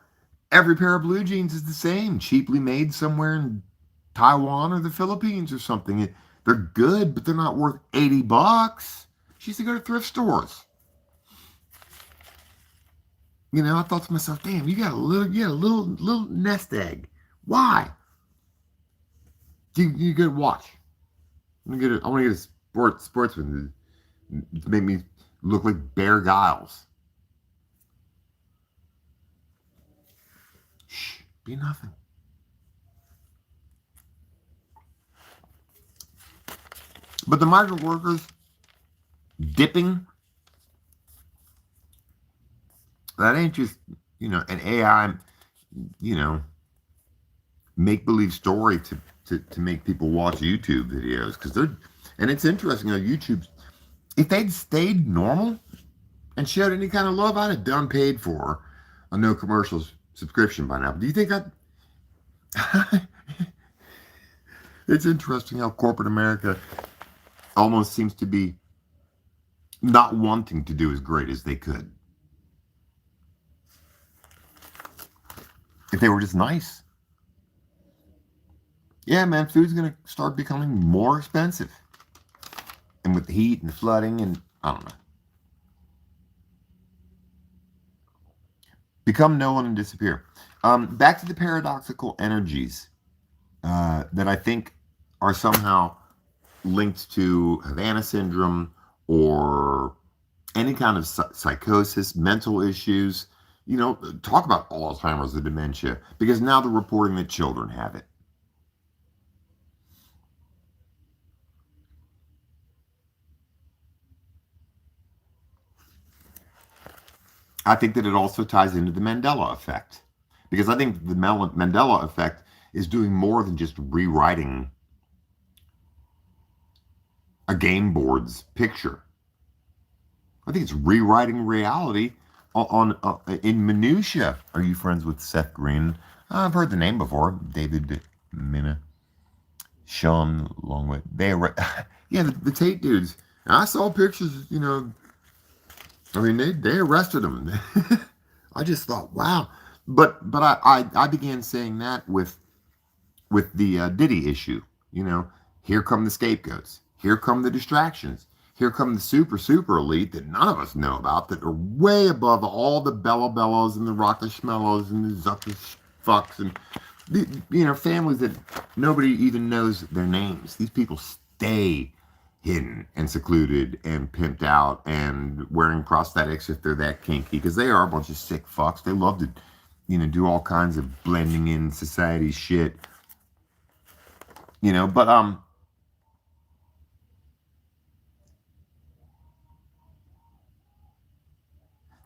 every pair of blue jeans is the same, cheaply made somewhere in Taiwan or the Philippines or something. They're good, but they're not worth $80. She used to go to thrift stores. I thought to myself, damn, you got a little nest egg. Why? You get a watch. I want to get a sportsman to make me look like Bear Giles. Shh, be nothing. But the migrant workers dipping, that ain't just, an AI, make-believe story to make people watch YouTube videos. And it's interesting, YouTube, if they'd stayed normal and showed any kind of love, I'd have done paid for a no commercials subscription by now. But do you think it's interesting how corporate America almost seems to be not wanting to do as great as they could. If they were just nice. Yeah, man, food's going to start becoming more expensive. And with the heat and the flooding and, I don't know. Become no one and disappear. Back to the paradoxical energies that I think are somehow linked to Havana syndrome or any kind of psychosis, mental issues. Talk about Alzheimer's or dementia, because now they're reporting that children have it. I think that it also ties into the Mandela effect, because I think the Mandela effect is doing more than just rewriting a game board's picture. I think it's rewriting reality in minutia. Are you friends with Seth Green? I've heard the name before. David Mina, Sean Longway. The Tate dudes. I saw pictures. They arrested him. I just thought, wow. But I began saying that with the Diddy issue. Here come the scapegoats. Here come the distractions. Here come the super elite that none of us know about, that are way above all the Bella Bellas and the Rockefelleros and the Zucker fucks and families that nobody even knows their names. These people stay hidden and secluded and pimped out and wearing prosthetics if they're that kinky, because they are a bunch of sick fucks. They love to, do all kinds of blending in society shit.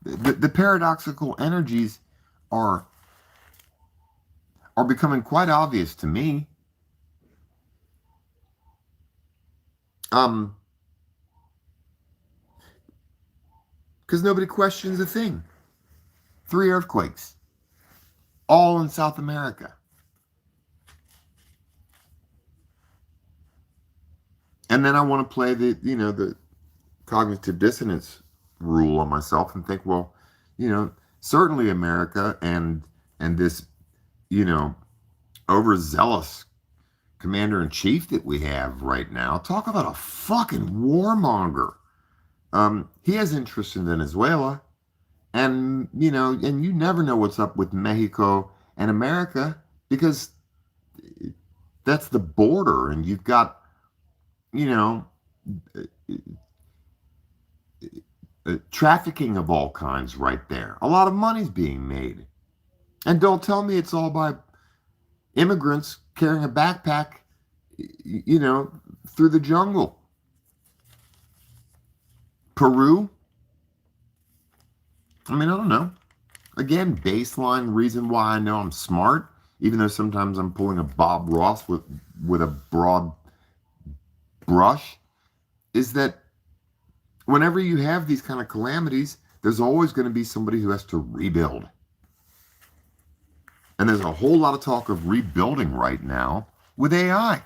But the paradoxical energies are becoming quite obvious to me. Because nobody questions a thing. 3 earthquakes, all in South America. And then I want to play the cognitive dissonance rule on myself and think, well, certainly America and this, overzealous commander-in-chief that we have right now, talk about a fucking warmonger. He has interest in Venezuela, and you never know what's up with Mexico and America, because that's the border, and you've got trafficking of all kinds right there. A lot of money's being made. And don't tell me it's all by immigrants carrying a backpack, you know, through the jungle. Peru? I mean, I don't know. Again, baseline reason why I know I'm smart, even though sometimes I'm pulling a Bob Ross with a broad brush, is that whenever you have these kind of calamities, there's always going to be somebody who has to rebuild. And there's a whole lot of talk of rebuilding right now with AI.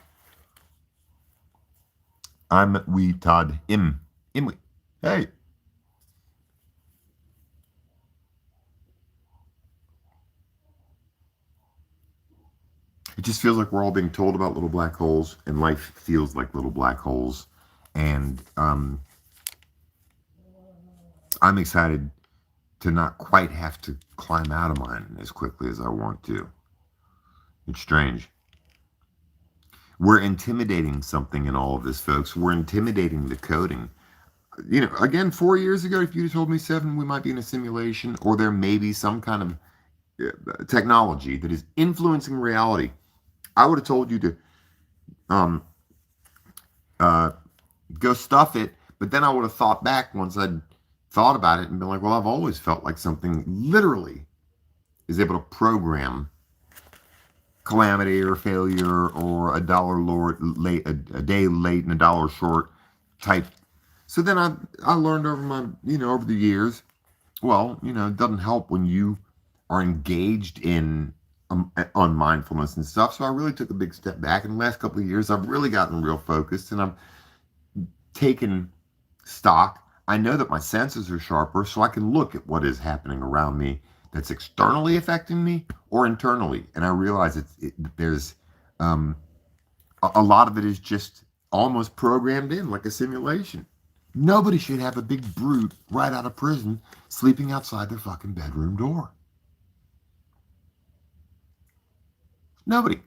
I'm we Todd Imwe. Hey. It just feels like we're all being told about little black holes, and life feels like little black holes. And I'm excited to not quite have to climb out of mine as quickly as I want to. It's strange. We're intimidating something in all of this, folks. We're intimidating the coding. You know, again, 4 years ago, if you'd have told me 7, we might be in a simulation, or there may be some kind of technology that is influencing reality, I would have told you to go stuff it. But then I would have thought back once I'd thought about it and been like, well, I've always felt like something literally is able to program calamity or failure or a dollar late, a day late and a dollar short type. So then I learned over the years, well, it doesn't help when you are engaged in unmindfulness and stuff. So I really took a big step back. In the last couple of years, I've really gotten real focused, and I've taken stock. I know that my senses are sharper, so I can look at what is happening around me that's externally affecting me or internally. And I realize there's a lot of it is just almost programmed in like a simulation. Nobody should have a big brute right out of prison sleeping outside their fucking bedroom door. Nobody.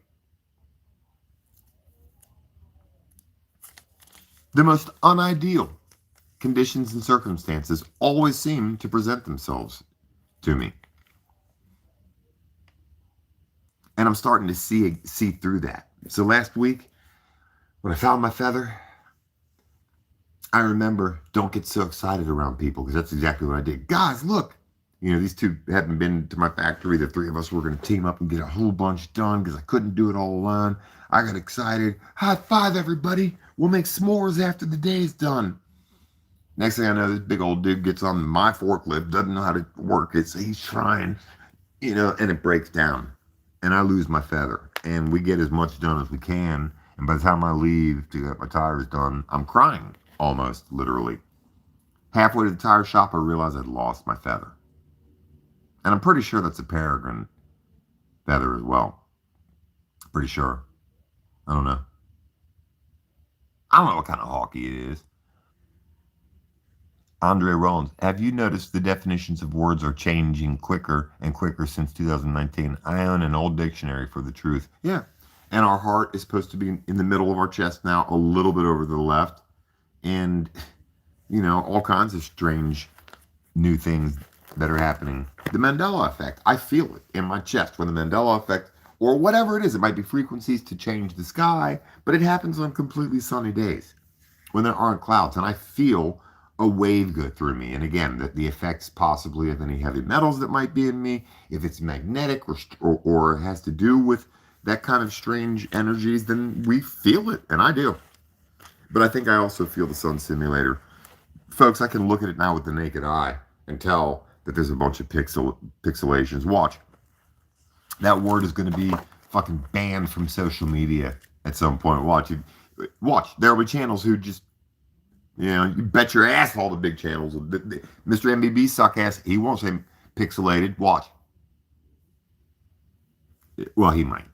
The most unideal conditions and circumstances always seem to present themselves to me. And I'm starting to see through that. So last week, when I found my feather, I remember, don't get so excited around people, because that's exactly what I did. Guys, look, these two hadn't been to my factory. The 3 of us were going to team up and get a whole bunch done because I couldn't do it all alone. I got excited. High five, everybody. We'll make s'mores after the day's done. Next thing I know, this big old dude gets on my forklift, doesn't know how to work it, so he's trying, and it breaks down. And I lose my feather. And we get as much done as we can. And by the time I leave to get my tires done, I'm crying, almost, literally. Halfway to the tire shop, I realized I'd lost my feather. And I'm pretty sure that's a peregrine feather as well. Pretty sure. I don't know. I don't know what kind of hawky it is. Andre Rollins, have you noticed the definitions of words are changing quicker and quicker since 2019? I own an old dictionary for the truth. Yeah. And our heart is supposed to be in the middle of our chest now, a little bit over to the left. And, all kinds of strange new things that are happening. The Mandela effect, I feel it in my chest when the Mandela effect, or whatever it is, it might be frequencies to change the sky, but it happens on completely sunny days when there aren't clouds, and I feel a wave go through me. And again, the effects possibly of any heavy metals that might be in me, if it's magnetic or has to do with that kind of strange energies, then we feel it, and I do. But I think I also feel the sun simulator. Folks, I can look at it now with the naked eye and tell that there's a bunch of pixelations. Watch. That word is going to be fucking banned from social media at some point. Watch. There will be channels who just, you bet your ass all the big channels. Mr. MBB suck ass, he won't say pixelated. Watch. Well, he might.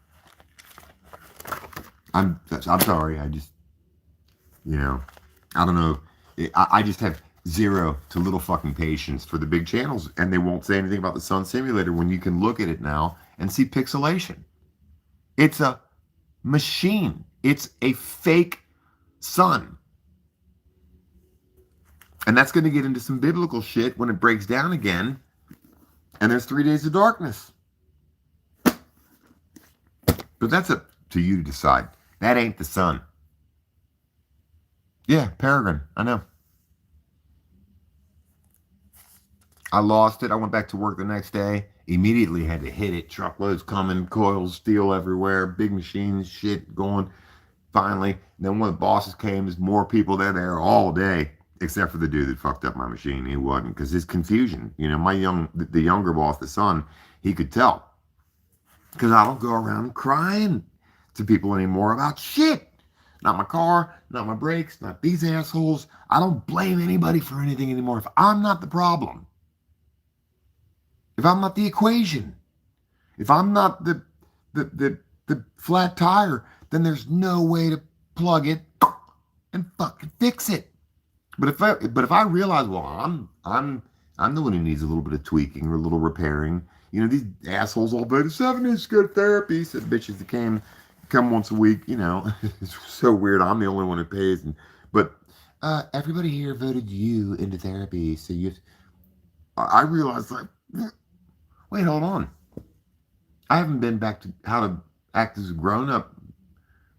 I'm sorry. I just, I don't know. I just have zero to little fucking patience for the big channels, and they won't say anything about the sun simulator when you can look at it now and see pixelation. It's a machine. It's a fake sun. And that's going to get into some biblical shit when it breaks down again, and there's 3 days of darkness. But that's up to you to decide. That ain't the sun. Yeah, Peregrine. I know. I lost it. I went back to work the next day. Immediately had to hit it. Truckloads coming, coils, steel everywhere, big machines, shit going. Finally, then when the bosses came, there's more people there all day, except for the dude that fucked up my machine. He wasn't, because his confusion. The younger boss, the son, he could tell, because I don't go around crying to people anymore about shit. Not my car, not my brakes, not these assholes. I don't blame anybody for anything anymore. If I'm not the problem, if I'm not the equation, if I'm not the flat tire, then there's no way to plug it and fucking fix it. But if I realize, well, I'm the one who needs a little bit of tweaking or a little repairing. These assholes all voted 7 years to go to therapy. Said bitches that come once a week. It's so weird. I'm the only one who pays, but everybody here voted you into therapy. So I realized, like, wait, hold on. I haven't been back to how to act as a grown up,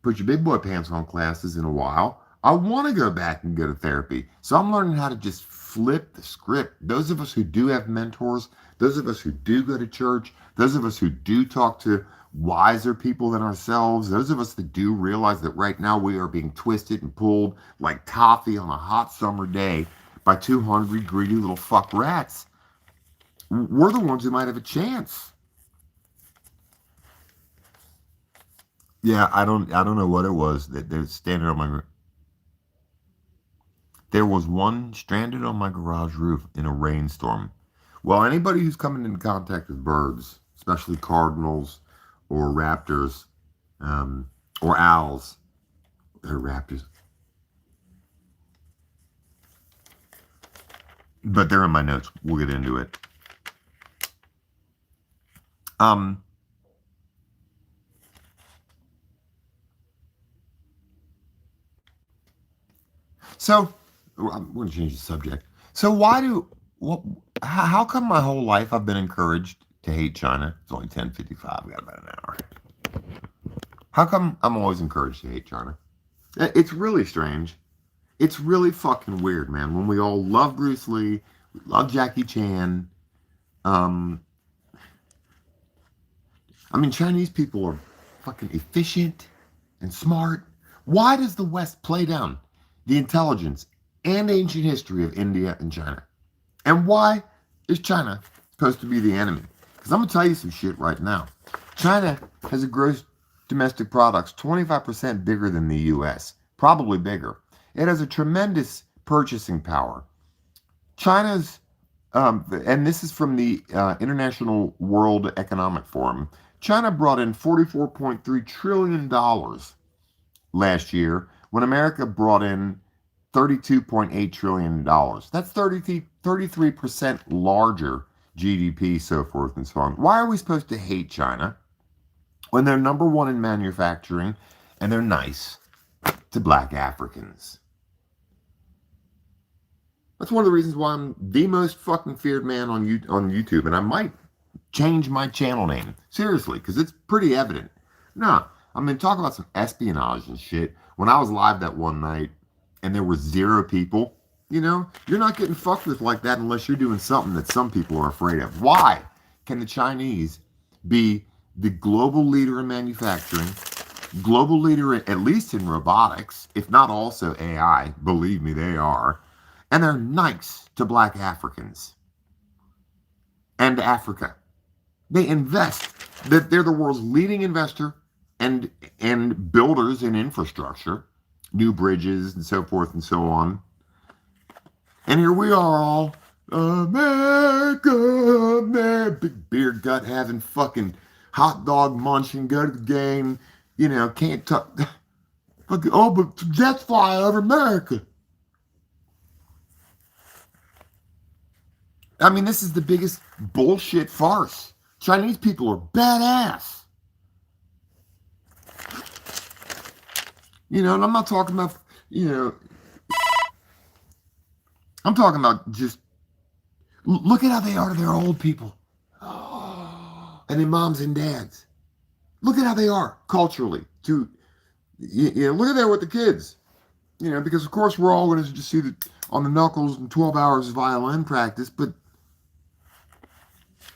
put your big boy pants on classes in a while. I want to go back and go to therapy. So I'm learning how to just flip the script. Those of us who do have mentors, those of us who do go to church, those of us who do talk to wiser people than ourselves, those of us that do realize that right now we are being twisted and pulled like toffee on a hot summer day by 2 hungry, greedy little fuck rats. We're the ones who might have a chance. Yeah, I don't know what it was that they're standing on my. There was one stranded on my garage roof in a rainstorm. Well, anybody who's coming into contact with birds, especially cardinals or raptors, or owls, they're raptors, but they're in my notes. We'll get into it. So I'm going to change the subject. So how come my whole life I've been encouraged to hate China? It's only 10:55. We got about an hour. How come I'm always encouraged to hate China? It's really strange. It's really fucking weird, man. When we all love Bruce Lee, we love Jackie Chan. Chinese people are fucking efficient and smart. Why does the West play down the intelligence and ancient history of India and China? And why is China supposed to be the enemy? Because I'm going to tell you some shit right now. China has a gross domestic products 25% bigger than the U.S., probably bigger. It has a tremendous purchasing power. China's, and this is from the International World Economic Forum, China brought in $44.3 trillion last year, when America brought in $32.8 trillion. That's 33% larger GDP, so forth and so on. Why are we supposed to hate China when they're number one in manufacturing and they're nice to black Africans? That's one of the reasons why I'm the most fucking feared man on YouTube, and I might change my channel name. Seriously, because it's pretty evident. No, talk about some espionage and shit. When I was live that one night and there were 0 people, you're not getting fucked with like that unless you're doing something that some people are afraid of. Why can the Chinese be the global leader in manufacturing, global leader at least in robotics, if not also AI? Believe me, they are. And they're nice to black Africans and Africa. They invest. They're the world's leading investor and builders in infrastructure, new bridges and so forth and so on. And here we are all, America, big beer gut having, fucking hot dog munching, go to the game, can't talk. But jets fly over America. This is the biggest bullshit farce. Chinese people are badass. And I'm not talking about, I'm talking about just, look at how they are to their old people. And their moms and dads. Look at how they are culturally to look at that with the kids. Because of course we're all going to just see the on the knuckles and 12 hours of violin practice, but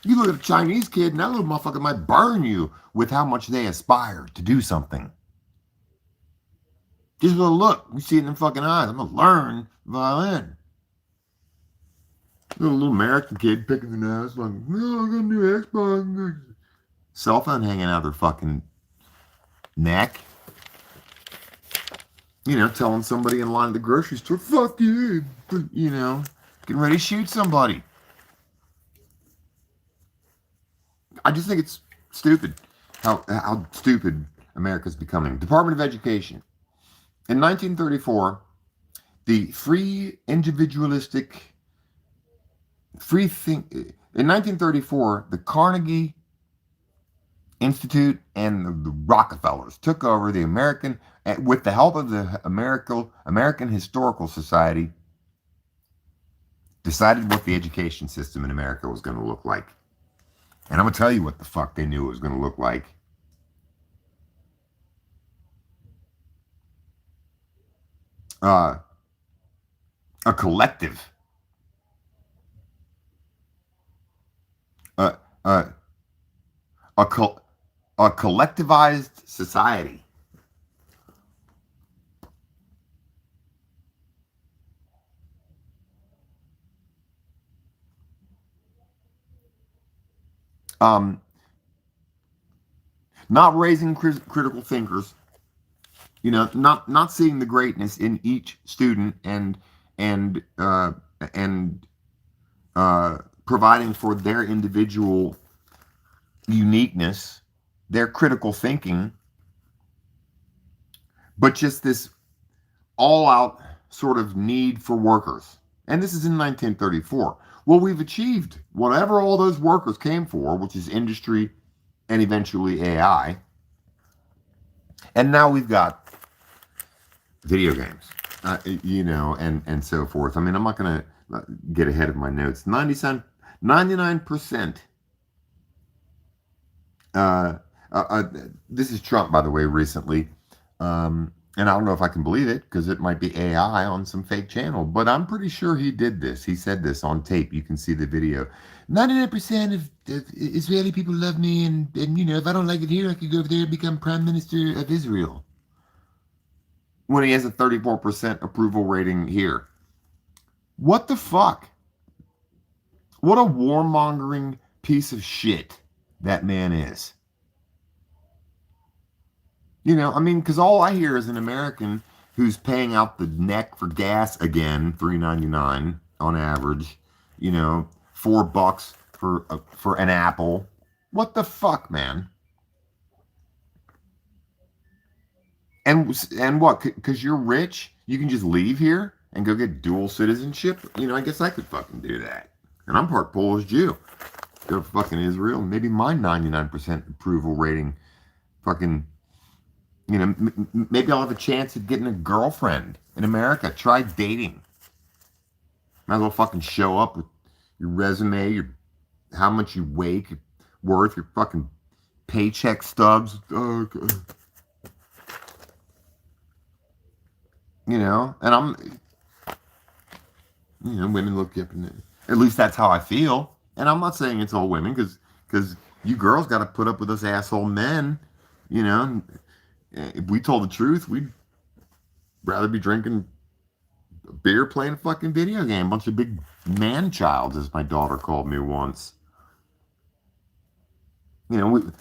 you look at a Chinese kid and that little motherfucker might burn you with how much they aspire to do something. Just look, we see it in their fucking eyes. I'm gonna learn violin. Little American kid picking the nose like, no, I'm gonna do Xbox. Cell phone hanging out their fucking neck. Telling somebody in line at the grocery store, fuck you, getting ready to shoot somebody. I just think it's stupid how stupid America's becoming. Department of Education. In 1934, the in 1934, the Carnegie Institute and the Rockefellers took over the American, with the help of the American Historical Society, decided what the education system in America was going to look like. And I'm going to tell you what the fuck they knew it was going to look like. A collective. A collectivized society. Not raising critical thinkers, not seeing the greatness in each student and providing for their individual uniqueness, their critical thinking, but just this all-out sort of need for workers. And this is in 1934. Well, we've achieved whatever all those workers came for, which is industry and eventually AI. And now we've got video games, and so forth. I mean, I'm not going to get ahead of my notes. 99%. This is Trump, by the way, recently. And I don't know if I can believe it because it might be AI on some fake channel, but I'm pretty sure he did this. He said this on tape. You can see the video. 99% of Israeli people love me, and if I don't like it here, I could go over there and become Prime Minister of Israel. When he has a 34% approval rating here. What the fuck? What a warmongering piece of shit that man is. Because all I hear is an American who's paying out the neck for gas again, $3.99 on average, $4 for an apple. What the fuck, man? And what? Because you're rich, you can just leave here and go get dual citizenship? I guess I could fucking do that. And I'm part Polish Jew. Go to fucking Israel. Maybe my 99% approval rating fucking... maybe I'll have a chance at getting a girlfriend in America. Try dating. Might as well fucking show up with your resume, how much you weigh, worth, your fucking paycheck stubs. And I'm, women look up, and at least that's how I feel. And I'm not saying it's all women, because you girls got to put up with us asshole men, If we told the truth, we'd rather be drinking beer, playing a fucking video game. Bunch of big man-childs, as my daughter called me once. We're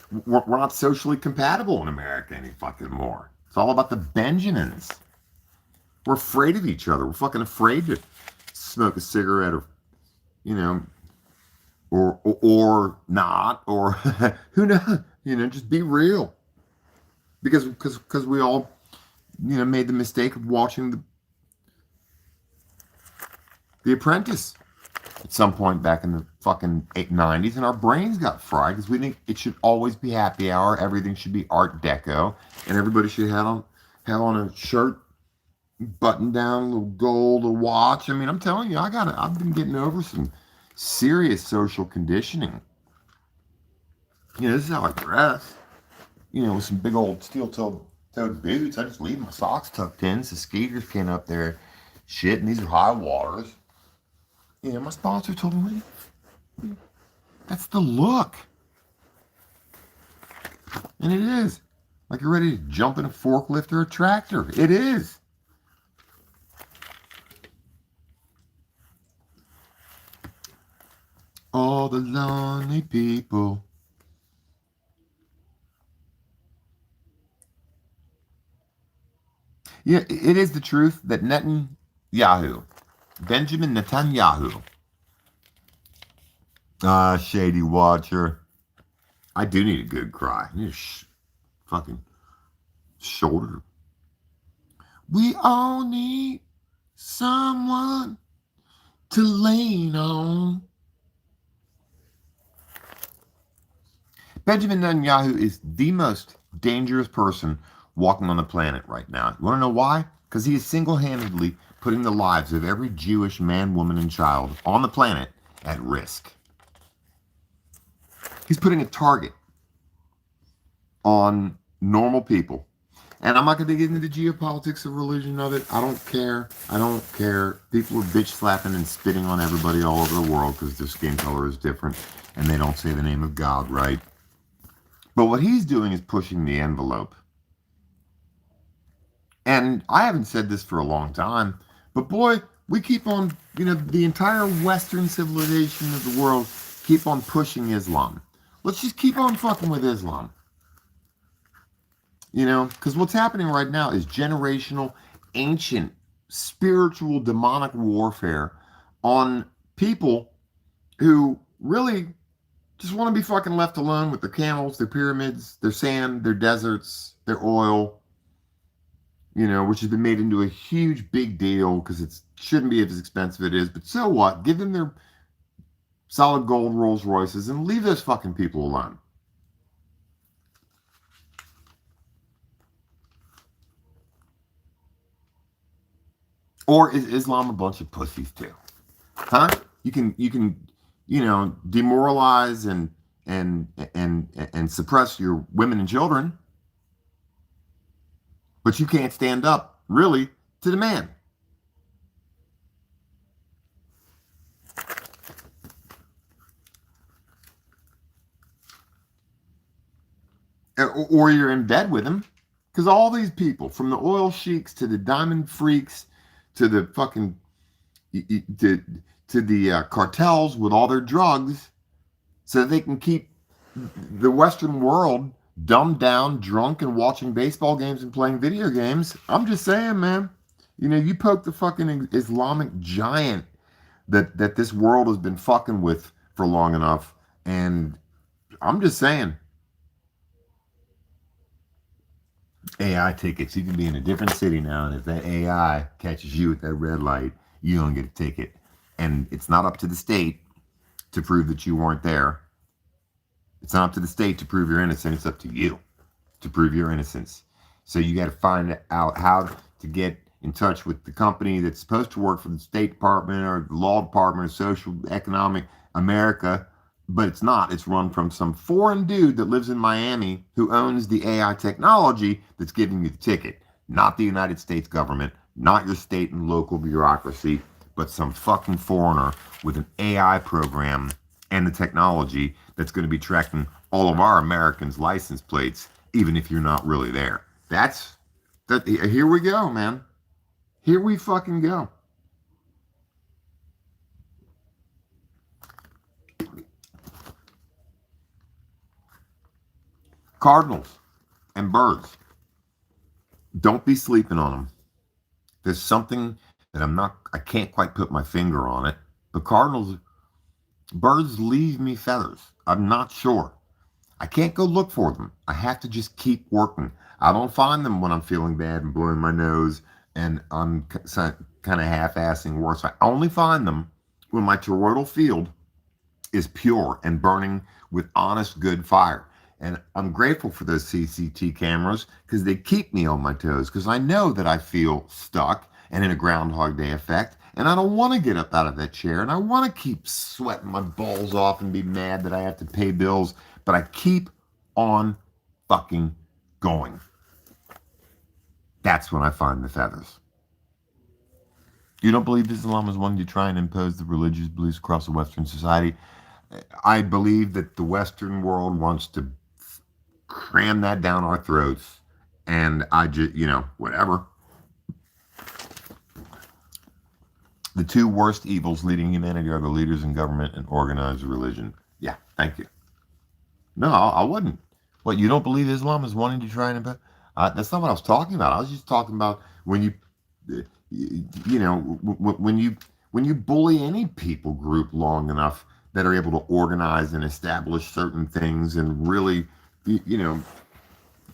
not socially compatible in America any fucking more. It's all about the Benjamins. We're afraid of each other. We're fucking afraid to smoke a cigarette or not, or who knows? Just be real. Because we all, made the mistake of watching The Apprentice at some point back in the fucking 90s, and our brains got fried because we think it should always be happy hour, everything should be Art Deco, and everybody should have on a shirt, button down, a little gold, a watch. I mean, I'm telling you, I've been getting over some serious social conditioning. This is how I dress. With some big old steel-toed toed boots. I just leave my socks tucked in so skaters can't up there shit. And these are high waters. Yeah, my sponsor told me that's the look. And it is. Like you're ready to jump in a forklift or a tractor. It is. All the lonely people. Yeah, it is the truth that Netanyahu, Benjamin Netanyahu, shady watcher. I do need a good cry. I need a fucking shoulder. We all need someone to lean on. Benjamin Netanyahu is the most dangerous person walking on the planet right now. You want to know why? Because he is single-handedly putting the lives of every Jewish man, woman, and child on the planet at risk. He's putting a target on normal people. And I'm not going to get into the geopolitics of religion of it. I don't care. I don't care. People are bitch slapping and spitting on everybody all over the world because their skin color is different and they don't say the name of God right. But what he's doing is pushing the envelope. And I haven't said this for a long time, but boy, we keep on, the entire Western civilization of the world keep on pushing Islam. Let's just keep on fucking with Islam. Because what's happening right now is generational, ancient, spiritual, demonic warfare on people who really just want to be fucking left alone with their camels, their pyramids, their sand, their deserts, their oil, which has been made into a huge big deal because it shouldn't be as expensive as it is. But so what? Give them their solid gold Rolls Royces and leave those fucking people alone. Or is Islam a bunch of pussies too? Huh? You can demoralize and suppress your women and children, but you can't stand up really to the man. Or you're in bed with him, because all these people, from the oil sheiks to the diamond freaks to the fucking to the cartels with all their drugs, so that they can keep the Western world dumbed down, drunk, and watching baseball games and playing video games. I'm just saying, man. You poke the fucking Islamic giant that this world has been fucking with for long enough, and I'm just saying. AI tickets. You can be in a different city now, and if that AI catches you at that red light, you don't get a ticket. And it's not up to the state to prove that you weren't there. It's not up to the state to prove your innocence. It's up to you to prove your innocence. So you got to find out how to get in touch with the company that's supposed to work for the State Department or the Law Department or Social Economic America, but it's not. It's run from some foreign dude that lives in Miami who owns the AI technology that's giving you the ticket. Not the United States government, not your state and local bureaucracy, but some fucking foreigner with an AI program and the technology that's going to be tracking all of our Americans' license plates, even if you're not really there. Here we go, man. Here we fucking go. Cardinals and birds. Don't be sleeping on them. There's something that I can't quite put my finger on it. But birds leave me feathers. I'm not sure. I can't go look for them. I have to just keep working. I don't find them when I'm feeling bad and blowing my nose and I'm kind of half-assing work. I only find them when my toroidal field is pure and burning with honest, good fire. And I'm grateful for those CCT cameras because they keep me on my toes, because I know that I feel stuck and in a Groundhog Day effect, and I don't want to get up out of that chair, and I want to keep sweating my balls off and be mad that I have to pay bills, but I keep on fucking going. That's when I find the feathers. You don't believe Islam is wanting to try and impose the religious beliefs across the Western society? I believe that the Western world wants to cram that down our throats. And I just, whatever. The two worst evils leading humanity are the leaders in government and organized religion. Yeah, thank you. No, I wouldn't. What, you don't believe Islam is wanting to try and impose? That's not what I was talking about. I was just talking about when when you bully any people group long enough that are able to organize and establish certain things and really, you know,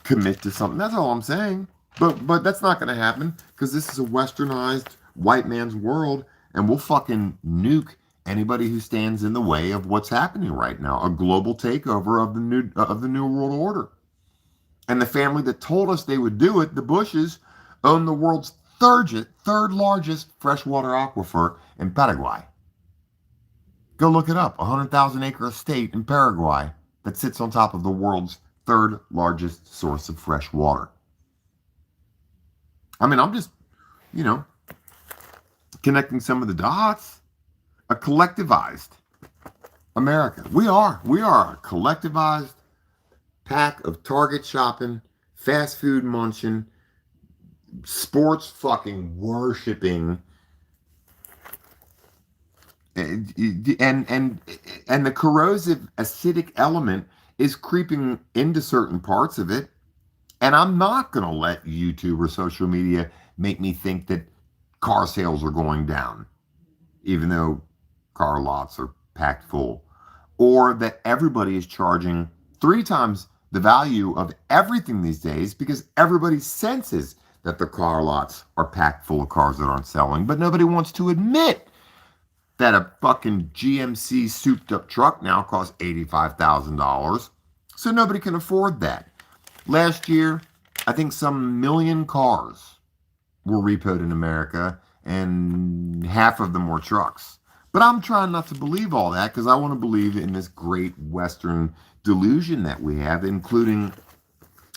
commit to something. That's all I'm saying. But that's not going to happen because this is a westernized white man's world, and we'll fucking nuke anybody who stands in the way of what's happening right now. A global takeover of the new world order. And the family that told us they would do it, the Bushes, own the world's third largest freshwater aquifer in Paraguay. Go look it up. A 100,000 acre estate in Paraguay that sits on top of the world's third largest source of fresh water. I mean, I'm just, you know, connecting some of the dots. A collectivized America. We are a collectivized pack of Target shopping, fast food munching, sports fucking worshiping, and the corrosive acidic element is creeping into certain parts of it. And I'm not going to let YouTube or social media make me think that car sales are going down, even though car lots are packed full, or that everybody is charging 3 times the value of everything these days because everybody senses that the car lots are packed full of cars that aren't selling, but nobody wants to admit that a fucking GMC souped up truck now costs $85,000. So nobody can afford that. Last year, I think some million cars were repoed in America, and half of them were trucks. But I'm trying not to believe all that because I want to believe in this great Western delusion that we have, including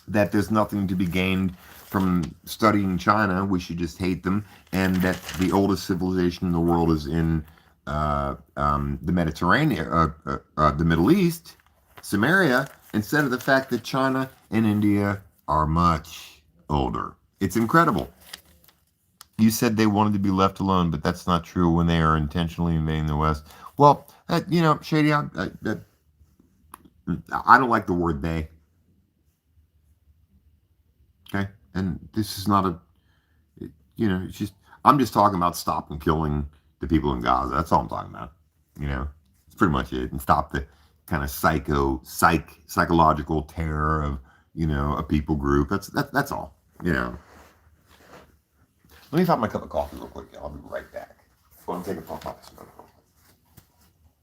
that there's nothing to be gained from studying China. We should just hate them, and that the oldest civilization in the world is in the Mediterranean, the Middle East, Samaria, instead of the fact that China and India are much older. It's incredible. You said they wanted to be left alone, but that's not true when they are intentionally invading the West. Well, Shady, I don't like the word they. Okay, and this is not it's just I'm just talking about stopping killing the people in Gaza. That's all I'm talking about. It's pretty much it, and stop the kind of psychological terror of a people group. That's all. Let me find my cup of coffee real quick. I'll be right back. Go and take a puff off this smoke.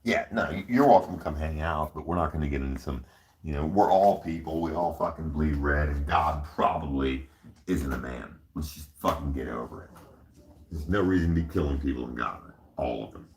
Yeah, no, you're welcome to come hang out, but we're not going to get into some. We're all people. We all fucking bleed red, and God probably isn't a man. Let's just fucking get over it. There's no reason to be killing people in Gaza. All of them.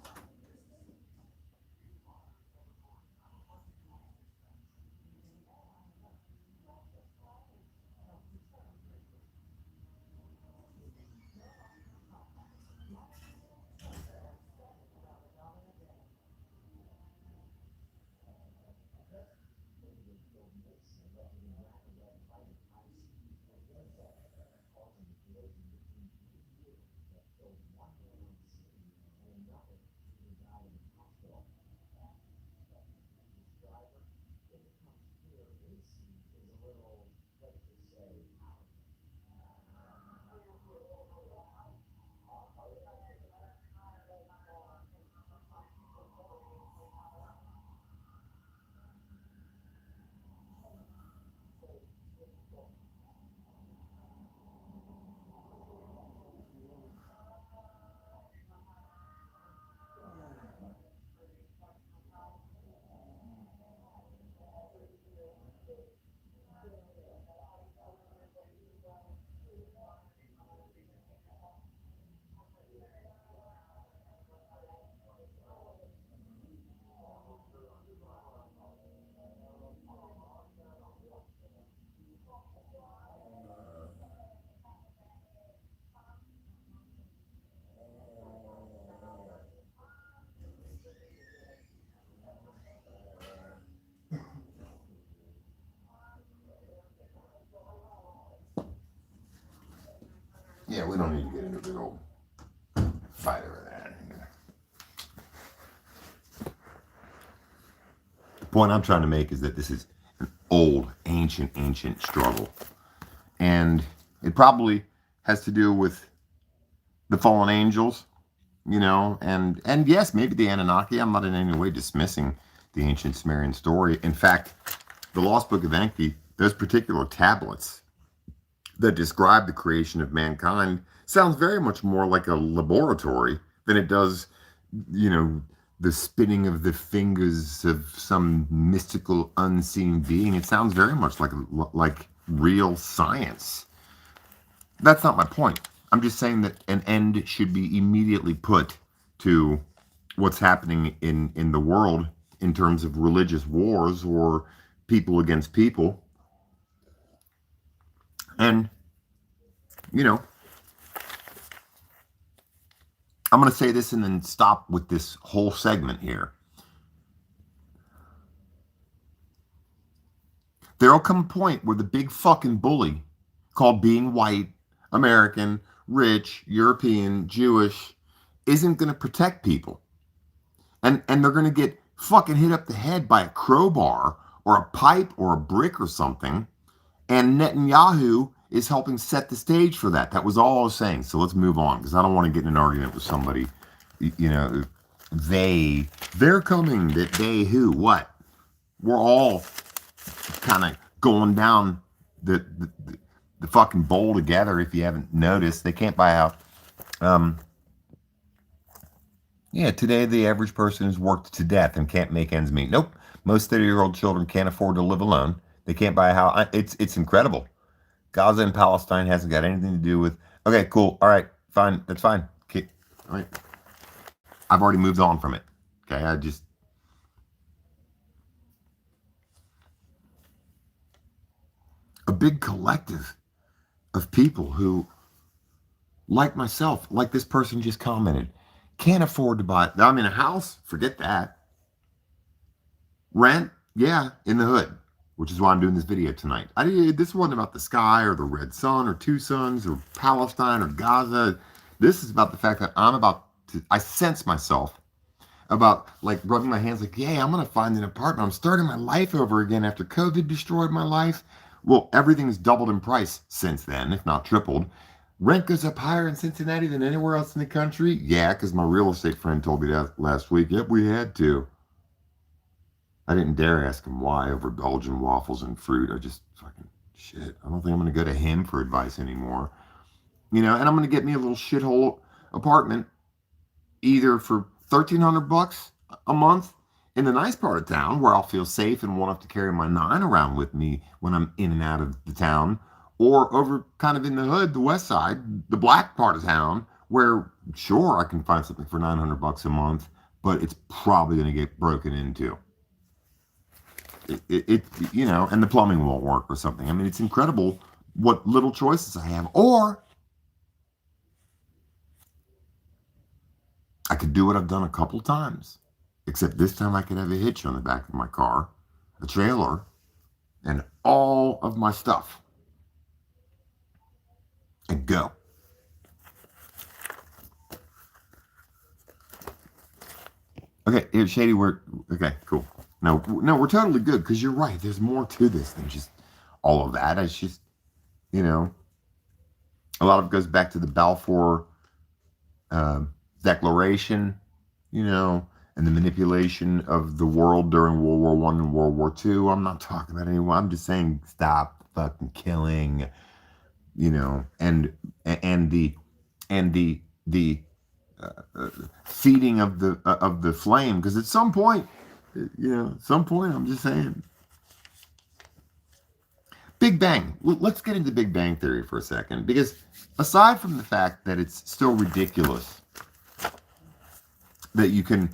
Yeah, we don't need to get into a big old fight over that. The point I'm trying to make is that this is an old, ancient struggle. And it probably has to do with the fallen angels, and yes, maybe the Anunnaki. I'm not in any way dismissing the ancient Sumerian story. In fact, the Lost Book of Enki, those particular tablets that describe the creation of mankind, sounds very much more like a laboratory than it does, the spinning of the fingers of some mystical unseen being. It sounds very much like real science. That's not my point. I'm just saying that an end should be immediately put to what's happening in the world in terms of religious wars or people against people. And, I'm going to say this and then stop with this whole segment here. There'll come a point where the big fucking bully called being white, American, rich, European, Jewish isn't going to protect people. And they're going to get fucking hit up the head by a crowbar or a pipe or a brick or something. And Netanyahu is helping set the stage for that. That was all I was saying. So let's move on, because I don't want to get in an argument with somebody. They're coming. That they who? What? We're all kind of going down the fucking bowl together. If you haven't noticed, they can't buy out. Today the average person is worked to death and can't make ends meet. Nope. Most 30-year-old children can't afford to live alone. They can't buy a house. It's incredible. Gaza and Palestine hasn't got anything to do with. Okay, cool. All right, fine. That's fine. Okay, all right. I've already moved on from it. Okay, a big collective of people who, like myself, like this person just commented, can't afford to buy. I mean, a house, forget that. Rent, yeah, in the hood, which is why I'm doing this video tonight. This wasn't about the sky or the red sun or two suns or Palestine or Gaza. This is about the fact that I sense myself about like rubbing my hands like, yeah, I'm going to find an apartment. I'm starting my life over again after COVID destroyed my life. Well, everything's doubled in price since then, if not tripled. Rent goes up higher in Cincinnati than anywhere else in the country. Yeah, because my real estate friend told me that last week. Yep, we had to. I didn't dare ask him why over Belgian waffles and fruit. I just fucking shit. I don't think I'm going to go to him for advice anymore. And I'm going to get me a little shithole apartment either for $1,300 a month in the nice part of town where I'll feel safe and won't have to carry my 9 around with me when I'm in and out of the town, or over kind of in the hood, the west side, the black part of town, where sure I can find something for $900 a month, but it's probably going to get broken into. And the plumbing won't work or something. I mean, it's incredible what little choices I have. Or I could do what I've done a couple times, except this time I could have a hitch on the back of my car, a trailer, and all of my stuff, and go. Okay, here, Shady, okay, cool. No, we're totally good, because you're right. There's more to this than just all of that. It's just, a lot of it goes back to the Balfour Declaration, and the manipulation of the world during World War I and World War II. I'm not talking about anyone. I'm just saying stop fucking killing, and the feeding of the flame, because at some point, I'm just saying. Big Bang. Let's get into Big Bang Theory for a second, because aside from the fact that it's still ridiculous that you can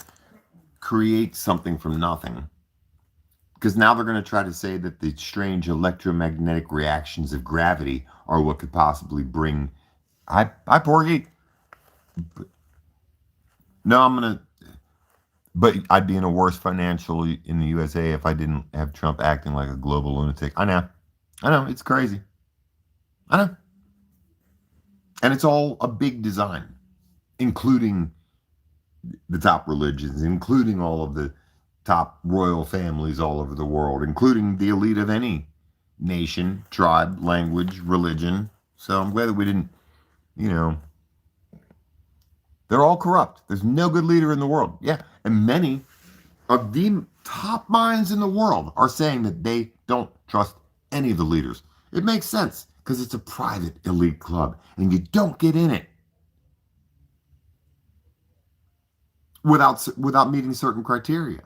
create something from nothing, because now they're going to try to say that the strange electromagnetic reactions of gravity are what could possibly bring. Hi, Porgy. No, but I'd be in a worse financially in the USA if I didn't have Trump acting like a global lunatic. I know, it's crazy. I know. And it's all a big design, including the top religions, including all of the top royal families all over the world, including the elite of any nation, tribe, language, religion. So I'm glad that we didn't, you know, they're all corrupt. There's no good leader in the world. Yeah. And many of the top minds in the world are saying that they don't trust any of the leaders. It makes sense because it's a private elite club and you don't get in it without meeting certain criteria.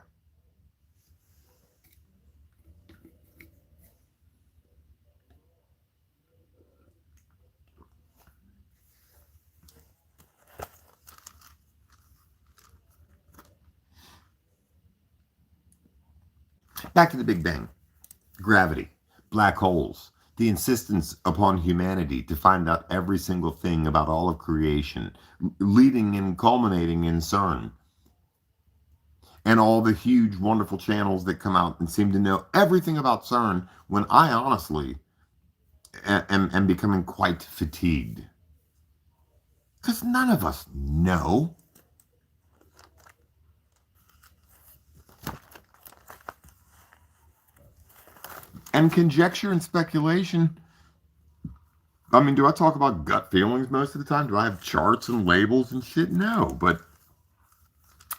Back to the Big Bang, gravity, black holes, the insistence upon humanity to find out every single thing about all of creation, leading and culminating in CERN, and all the huge, wonderful channels that come out and seem to know everything about CERN when I honestly am becoming quite fatigued. Because none of us know. And conjecture and speculation. I mean, do I talk about gut feelings most of the time? Do I have charts and labels and shit? No, but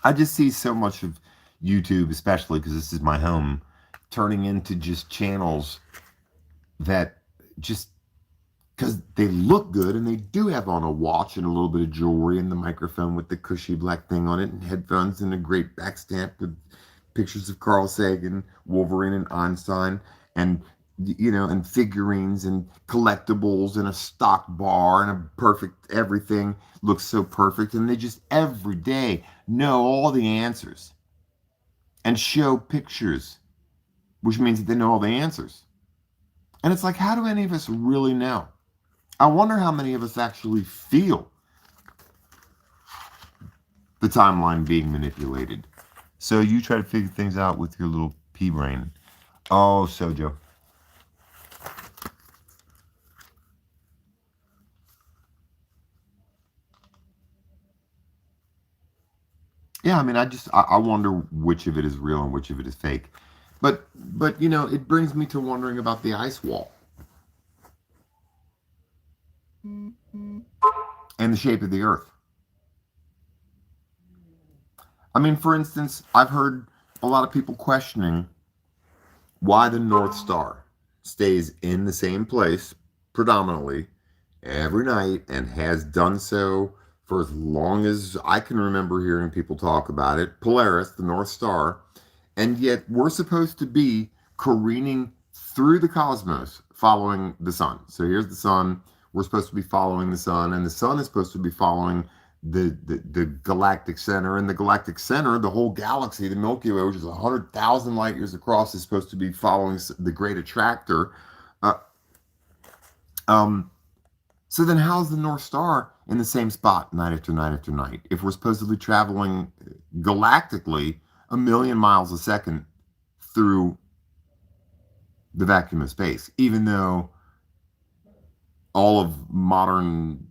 I just see so much of YouTube, especially because this is my home, turning into just channels that just because they look good and they do have on a watch and a little bit of jewelry and the microphone with the cushy black thing on it and headphones and a great back stamp with pictures of Carl Sagan, Wolverine, and Einstein, and and figurines and collectibles and a stock bar and a perfect everything looks so perfect, and they just every day know all the answers and show pictures, which means that they know all the answers. And it's like, how do any of us really know? I wonder how many of us actually feel the timeline being manipulated. So you try to figure things out with your little pea brain. Oh, Sojo. Yeah, I mean, I wonder which of it is real and which of it is fake. But it brings me to wondering about the ice wall and the shape of the Earth. I mean, for instance, I've heard a lot of people questioning why the North Star stays in the same place predominantly every night and has done so for as long as I can remember hearing people talk about it. Polaris, the North Star, and yet we're supposed to be careening through the cosmos following the sun. So here's the sun. We're supposed to be following the sun, and the sun is supposed to be following the galactic center. And the galactic center, the whole galaxy, the Milky Way, which is 100,000 light years across, is supposed to be following the great attractor. Uh, um, so then how's the North Star in the same spot night after night after night if we're supposedly traveling galactically a million miles a second through the vacuum of space, even though all of modern,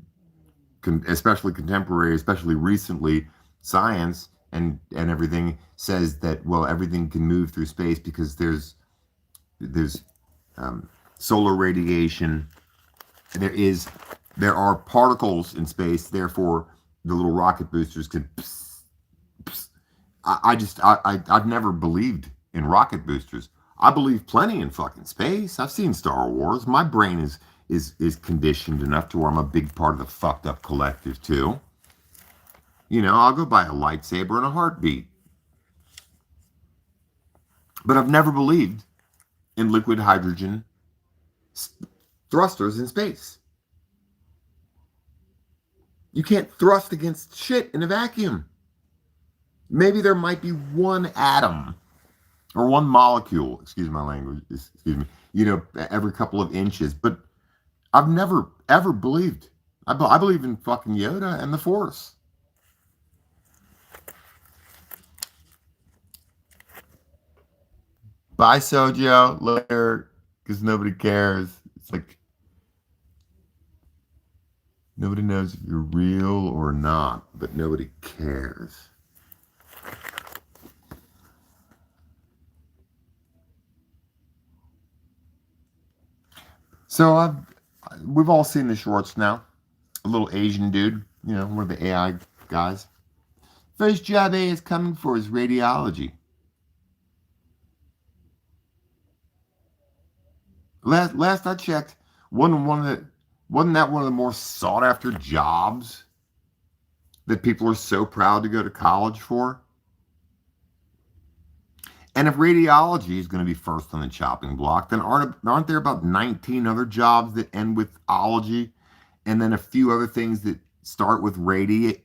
especially contemporary, especially recently, science and everything says that, well, everything can move through space because there's solar radiation. There are particles in space, therefore the little rocket boosters can. I've never believed in rocket boosters. I believe plenty in fucking space. I've seen Star Wars. My brain is conditioned enough to where I'm a big part of the fucked up collective too. I'll go buy a lightsaber in a heartbeat. But I've never believed in liquid hydrogen thrusters in space. You can't thrust against shit in a vacuum. Maybe there might be one atom or one molecule, excuse my language, excuse me, every couple of inches. But I've never, ever believed. I believe in fucking Yoda and the Force. Bye, Sojo. Later, because nobody cares. It's like, Nobody knows if you're real or not, but nobody cares. So we've all seen the shorts now. A little Asian dude, one of the AI guys. First job A is coming for his radiology. Last I checked, wasn't that one of the more sought after jobs that people are so proud to go to college for? And if radiology is going to be first on the chopping block, then aren't there about 19 other jobs that end with ology, and then a few other things that start with radi?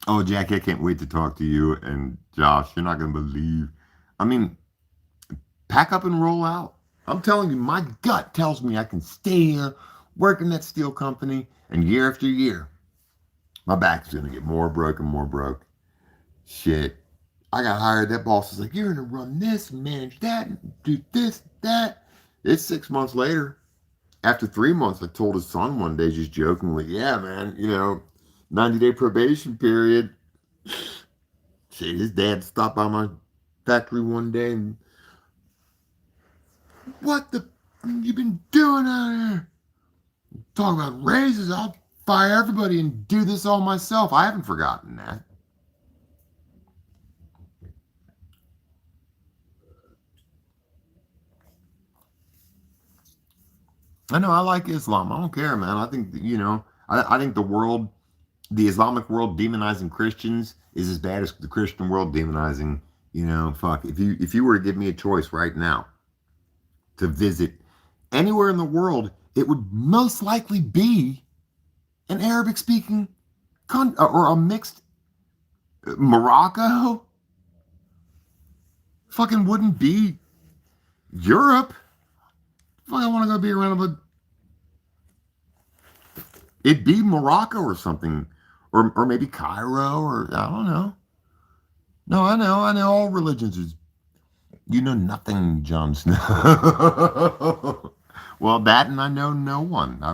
Oh, Jackie, I can't wait to talk to you and Josh. You're not going to believe. I mean, pack up and roll out. I'm telling you, my gut tells me I can stay here, work in that steel company, and year after year, my back's going to get more broke and more broke. Shit. I got hired. That boss is like, you're going to run this, manage that, and do this, that. It's 6 months later. After 3 months, I told his son one day, just jokingly, yeah, man, 90-day probation period. Shit, his dad stopped by my factory one day and, what the you been doing out here? Talk about raises. I'll fire everybody and do this all myself. I haven't forgotten that. I know I like Islam. I don't care, man. I think, I think the Islamic world demonizing Christians is as bad as the Christian world demonizing, fuck. If you were to give me a choice right now to visit anywhere in the world, it would most likely be an Arabic speaking or a mixed Morocco. Fucking wouldn't be Europe. Fuck, I want to go be around, but it'd be Morocco or something, or maybe Cairo, or I don't know. No, I know all religions is. You know nothing, Jon Snow. Well, that and I know no one. I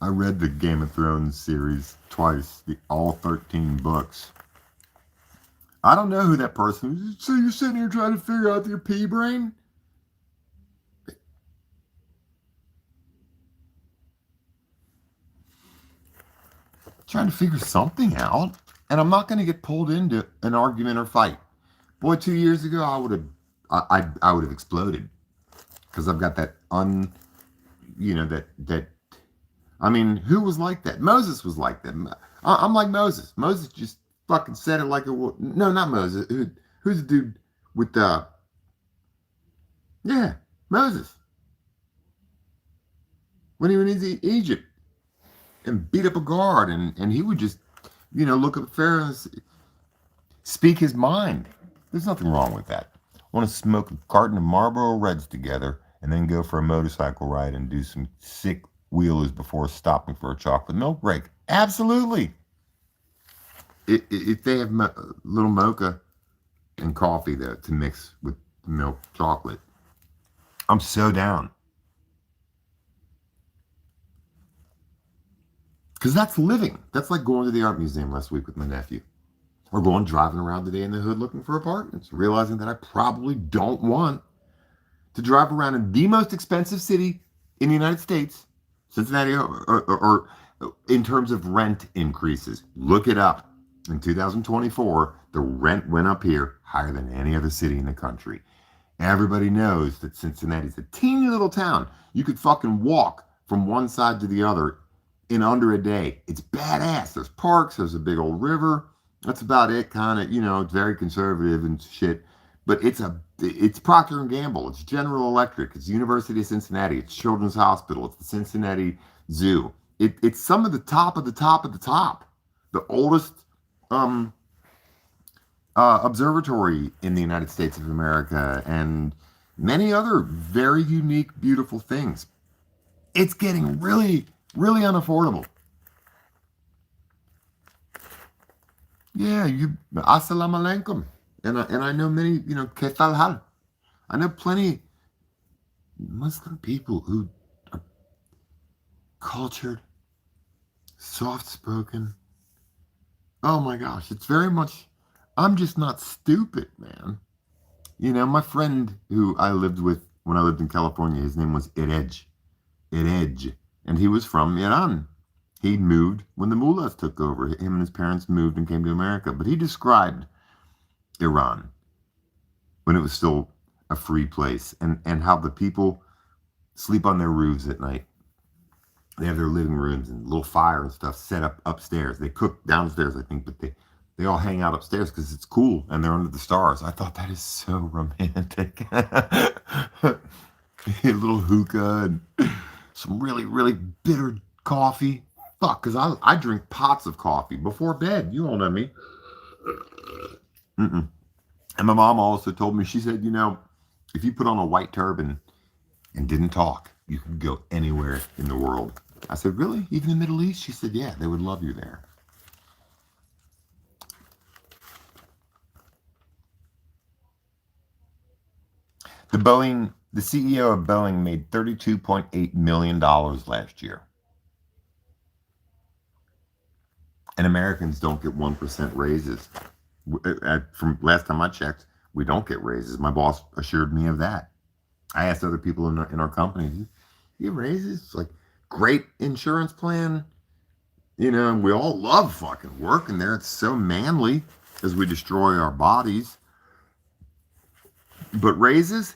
read the Game of Thrones series twice, all 13 books. I don't know who that person is. So you're sitting here trying to figure out your pea brain? Trying to figure something out. And I'm not going to get pulled into an argument or fight. Boy, 2 years ago, I would have exploded because I've got that that I mean, who was like that? Moses was like that. I'm like Moses. Moses just fucking said it like it was. No, not Moses. Who's the dude with the? Yeah, Moses. When he went into Egypt and beat up a guard, and he would just, look at Pharaoh and speak his mind. There's nothing wrong with that. Want to smoke a carton of Marlboro Reds together and then go for a motorcycle ride and do some sick wheelers before stopping for a chocolate milk break? Absolutely. If they have little mocha and coffee there to mix with milk chocolate, I'm so down. Because that's living. That's like going to the art museum last week with my nephew. Or going driving around today in the hood looking for apartments, realizing that I probably don't want to drive around in the most expensive city in the United States, Cincinnati, or in terms of rent increases. Look it up. In 2024, the rent went up here higher than any other city in the country. Everybody knows that Cincinnati's a teeny little town. You could fucking walk from one side to the other in under a day. It's badass. There's parks, there's a big old river. That's about it, kind of, it's very conservative and shit. But it's Procter and Gamble, it's General Electric, it's University of Cincinnati, it's Children's Hospital, it's the Cincinnati Zoo. It's some of the top of the top of the top. The oldest observatory in the United States of America, and many other very unique, beautiful things. It's getting really, really unaffordable. Yeah, assalamu alaikum. And I know many, kefal hal. I know plenty Muslim people who are cultured, soft-spoken. Oh my gosh, it's very much, I'm just not stupid, man. You know, my friend who I lived with when I lived in California, his name was Irej, and he was from Iran. He moved when the mullahs took over. Him and his parents moved and came to America. But he described Iran when it was still a free place, and how the people sleep on their roofs at night. They have their living rooms and little fire and stuff set up upstairs. They cook downstairs, I think, but they all hang out upstairs because it's cool and they're under the stars. I thought that is so romantic. A little hookah and some really, really bitter coffee. Fuck, because I drink pots of coffee before bed. You all know me. Mm-mm. And my mom also told me, she said, you know, if you put on a white turban and didn't talk, you could go anywhere in the world. I said, really? Even the Middle East? She said, yeah, they would love you there. The CEO of Boeing made $32.8 million last year. And Americans don't get 1% raises. From last time I checked, we don't get raises. My boss assured me of that. I asked other people in our company, you get raises? Like, great insurance plan. You know, and we all love fucking working there. It's so manly as we destroy our bodies. But raises?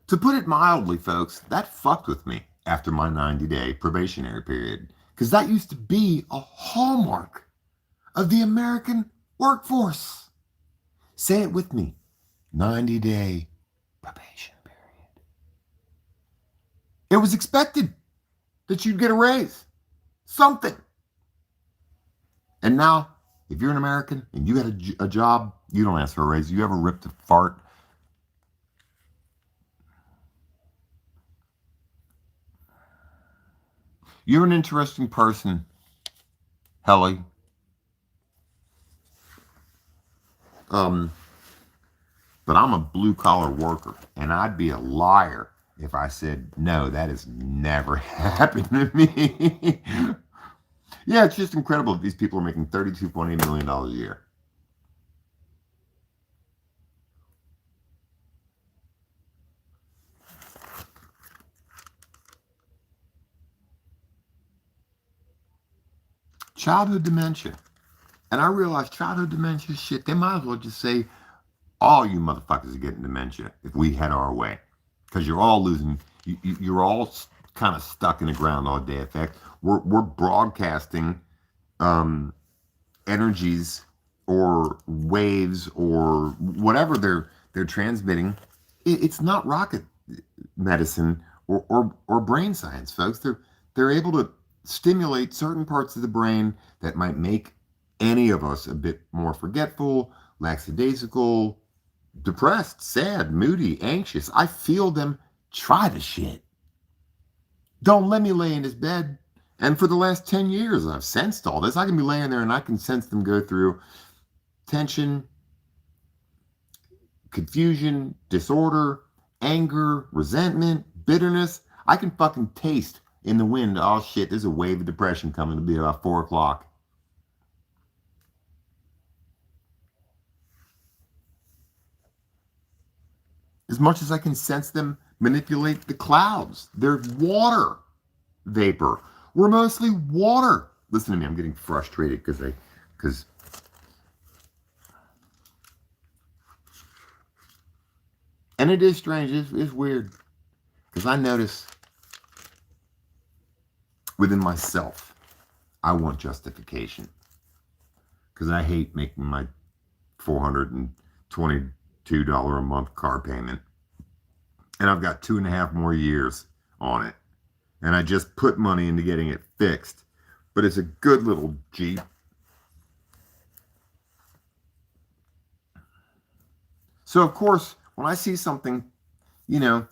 To put it mildly, folks, that fucked with me after my 90-day probationary period. Because that used to be a hallmark of the American workforce. Say it with me. 90-day probation period. It was expected that you'd get a raise. Something. And now, if you're an American and you had a job, you don't ask for a raise. You ever ripped a fart? You're an interesting person, Helly. But I'm a blue-collar worker, and I'd be a liar if I said, no, that has never happened to me. Yeah, it's just incredible that these people are making $32.8 million a year. Childhood dementia. And I realize childhood dementia, shit, they might as well just say, all you motherfuckers are getting dementia if we had our way. Because you're all losing, you're all kind of stuck in the groundhog day effect. We're broadcasting energies or waves or whatever they're transmitting. It's not rocket medicine or brain science, folks. They're able to stimulate certain parts of the brain that might make any of us a bit more forgetful, lackadaisical, depressed, sad, moody, anxious. I feel them try the shit. Don't let me lay in his bed. And for the last 10 years, I've sensed all this. I can be laying there and I can sense them go through tension, confusion, disorder, anger, resentment, bitterness. I can fucking taste in the wind, oh shit, there's a wave of depression coming. It'll be about 4 o'clock. As much as I can sense them manipulate the clouds, they're water vapor. We're mostly water. Listen to me, I'm getting frustrated because and it is strange, it's weird. Because I notice within myself, I want justification. Because I hate making my $422 a month car payment. And I've got 2.5 more years on it. And I just put money into getting it fixed. But it's a good little Jeep. So, of course, when I see something, you know,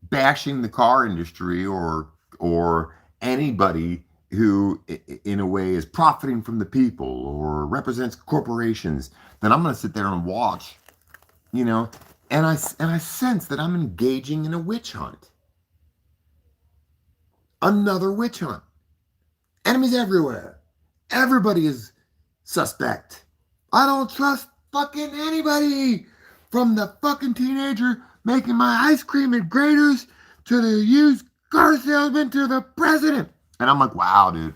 bashing the car industry or anybody who, in a way, is profiting from the people or represents corporations, then I'm going to sit there and watch you know, and I sense that I'm engaging in a witch hunt. Another witch hunt. Enemies everywhere. Everybody is suspect. I don't trust fucking anybody. From the fucking teenager making my ice cream at Graders to the used car salesman to the president. And I'm like, wow, dude.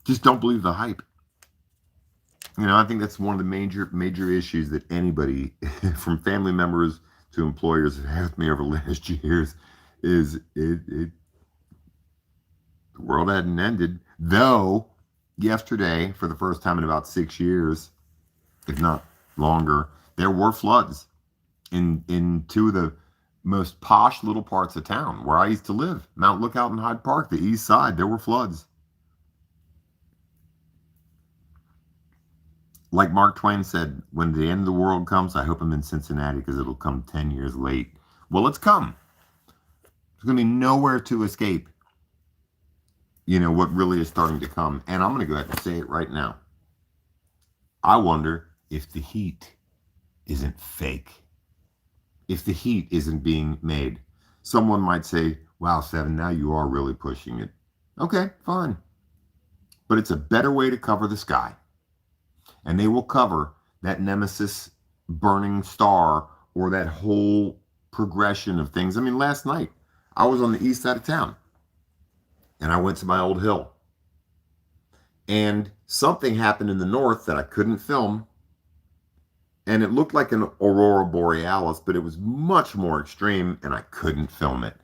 Just don't believe the hype. You know, I think that's one of the major issues that anybody, from family members to employers, have had with me over the last years, is the world hadn't ended. Though yesterday, for the first time in about 6 years, if not longer, there were floods in two of the most posh little parts of town where I used to live, Mount Lookout and Hyde Park, the east side. There were floods. Like Mark Twain said, when the end of the world comes, I hope I'm in Cincinnati because it'll come 10 years late. Well, it's come. There's going to be nowhere to escape, you know, what really is starting to come. And I'm going to go ahead and say it right now. I wonder if the heat isn't fake. If the heat isn't being made. Someone might say, wow, Seven, now you are really pushing it. Okay, fine. But it's a better way to cover the sky. And they will cover that nemesis burning star or that whole progression of things. I mean, last night, I was on the east side of town. And I went to my old hill. And something happened in the north that I couldn't film. And it looked like an aurora borealis, but it was much more extreme, and I couldn't film it.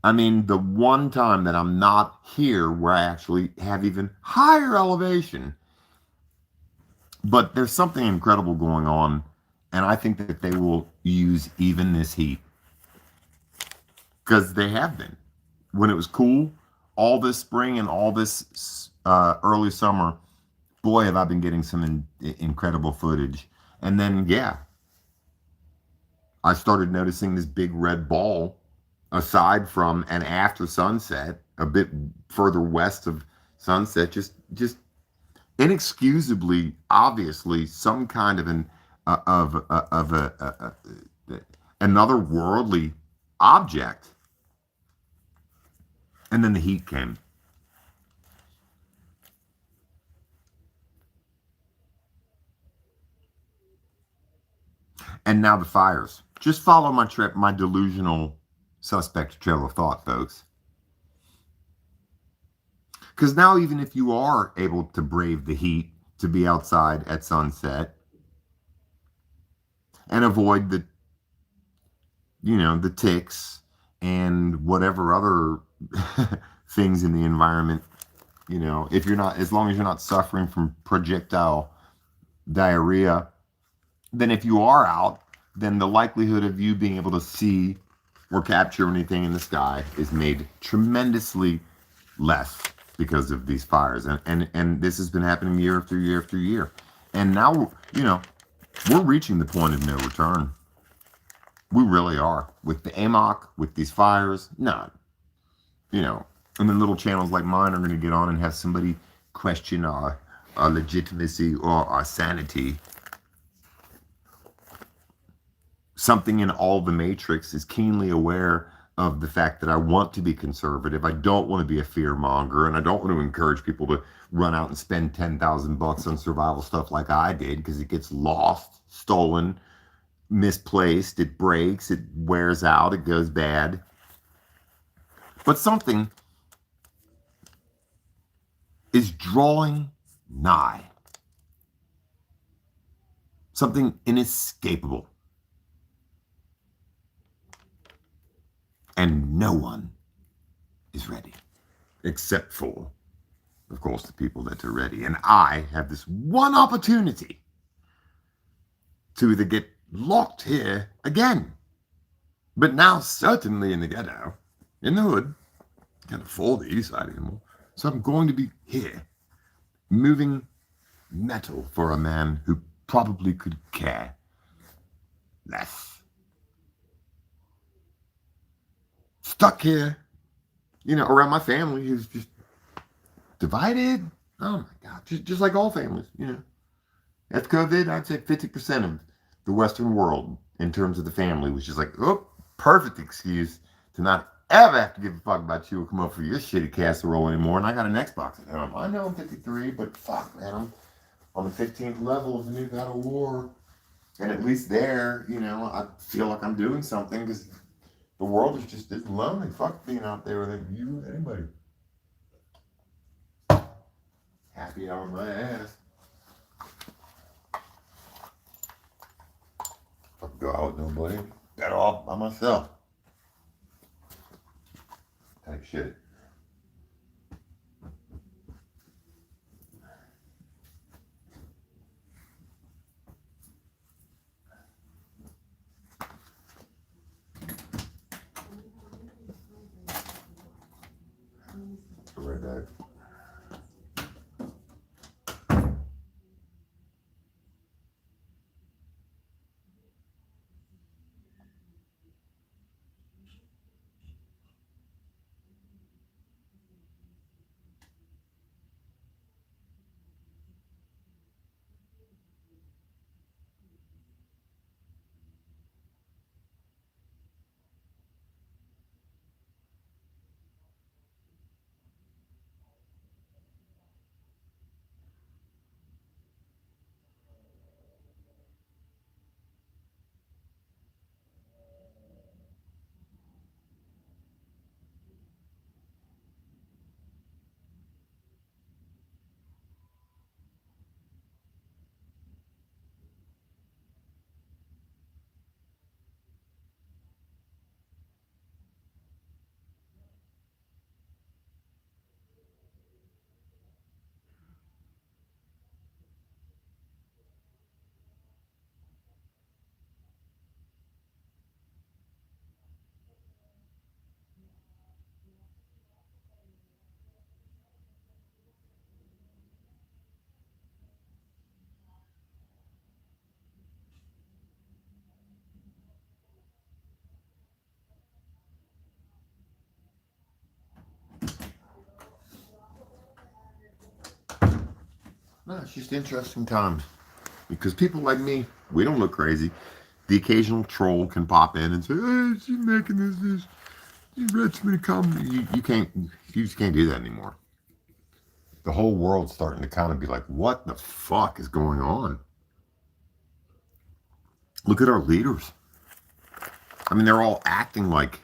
I mean, the one time that I'm not here where I actually have even higher elevation. But there's something incredible going on, and I think that they will use even this heat. Because they have been. When it was cool, all this spring and all this early summer, boy, have I been getting some incredible footage. And then, yeah, I started noticing this big red ball aside from and after sunset, a bit further west of sunset, just inexcusably, obviously, some kind of another worldly object. And then the heat came. And now the fires. Just follow my delusional suspect trail of thought, folks. Because now, even if you are able to brave the heat to be outside at sunset and avoid the, you know, the ticks and whatever other things in the environment, you know, if you're not, as long as you're not suffering from projectile diarrhea, then if you are out, then the likelihood of you being able to see or capture anything in the sky is made tremendously less because of these fires. And this has been happening year after year after year. And now, you know, we're reaching the point of no return. We really are. With the AMOC, with these fires, no. You know, and then little channels like mine are going to get on and have somebody question our legitimacy or our sanity. Something in all the Matrix is keenly aware of the fact that I want to be conservative. I don't want to be a fear monger, and I don't want to encourage people to run out and spend $10,000 on survival stuff like I did, because it gets lost, stolen, misplaced, it breaks, it wears out, it goes bad. But something is drawing nigh. Something inescapable. And no one is ready, except for, of course, the people that are ready. And I have this one opportunity to either get locked here again, but now certainly in the ghetto, in the hood. Can't afford the east side anymore. So I'm going to be here, moving metal for a man who probably could care less. Stuck here, you know, around my family who's just divided. Oh my God. Just like all families, you know. After COVID, I'd say 50% of the Western world, in terms of the family, was just like, oh, perfect excuse to not ever have to give a fuck about you or come up for your shitty casserole anymore. And I got an Xbox at home. I know I'm 53, but fuck, man, I'm on the 15th level of the new God of War. And at least there, you know, I feel like I'm doing something because the world is just it's lonely. Fuck being out there with you, anybody. Happy hour my ass. Fuck go out with nobody. Better off by myself. Type shit. Right back. No, it's just interesting times. Because people like me, we don't look crazy. The occasional troll can pop in and say, "Hey, she's making this. You read so many comments." You can't. You just can't do that anymore. The whole world's starting to kind of be like, "What the fuck is going on?" Look at our leaders. I mean, they're all acting like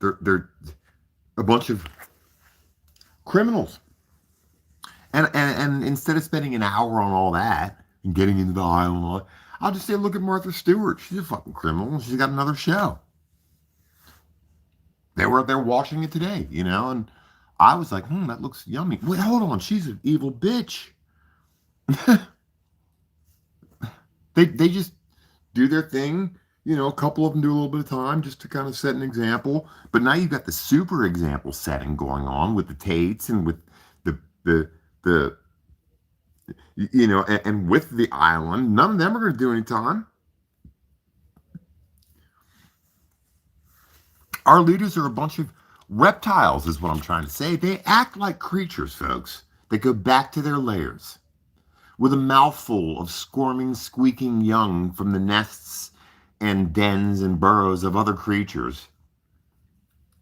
they're a bunch of criminals. And instead of spending an hour on all that and getting into the aisle and all that, I'll just say, look at Martha Stewart. She's a fucking criminal. She's got another show. They were there watching it today, you know, and I was like, that looks yummy. Wait, hold on. She's an evil bitch. They just do their thing. You know, a couple of them do a little bit of time just to kind of set an example. But now you've got the super example setting going on with the Tates and with the you know, and with the island. None of them are going to do any time. Our leaders are a bunch of reptiles, is what I'm trying to say. They act like creatures, folks. They go back to their lairs with a mouthful of squirming, squeaking young from the nests and dens and burrows of other creatures.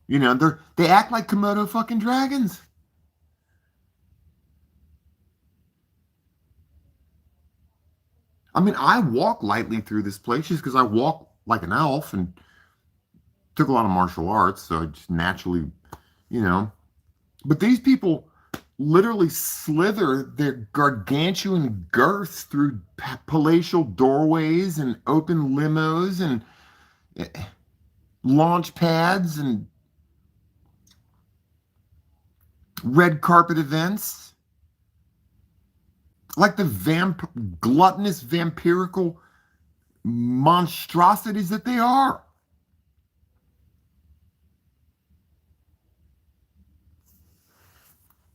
You know, they act like Komodo fucking dragons. I mean, I walk lightly through this place just because I walk like an elf and took a lot of martial arts, so I just naturally, you know. But these people literally slither their gargantuan girths through palatial doorways and open limos and launch pads and red carpet events like the gluttonous vampirical monstrosities that they are.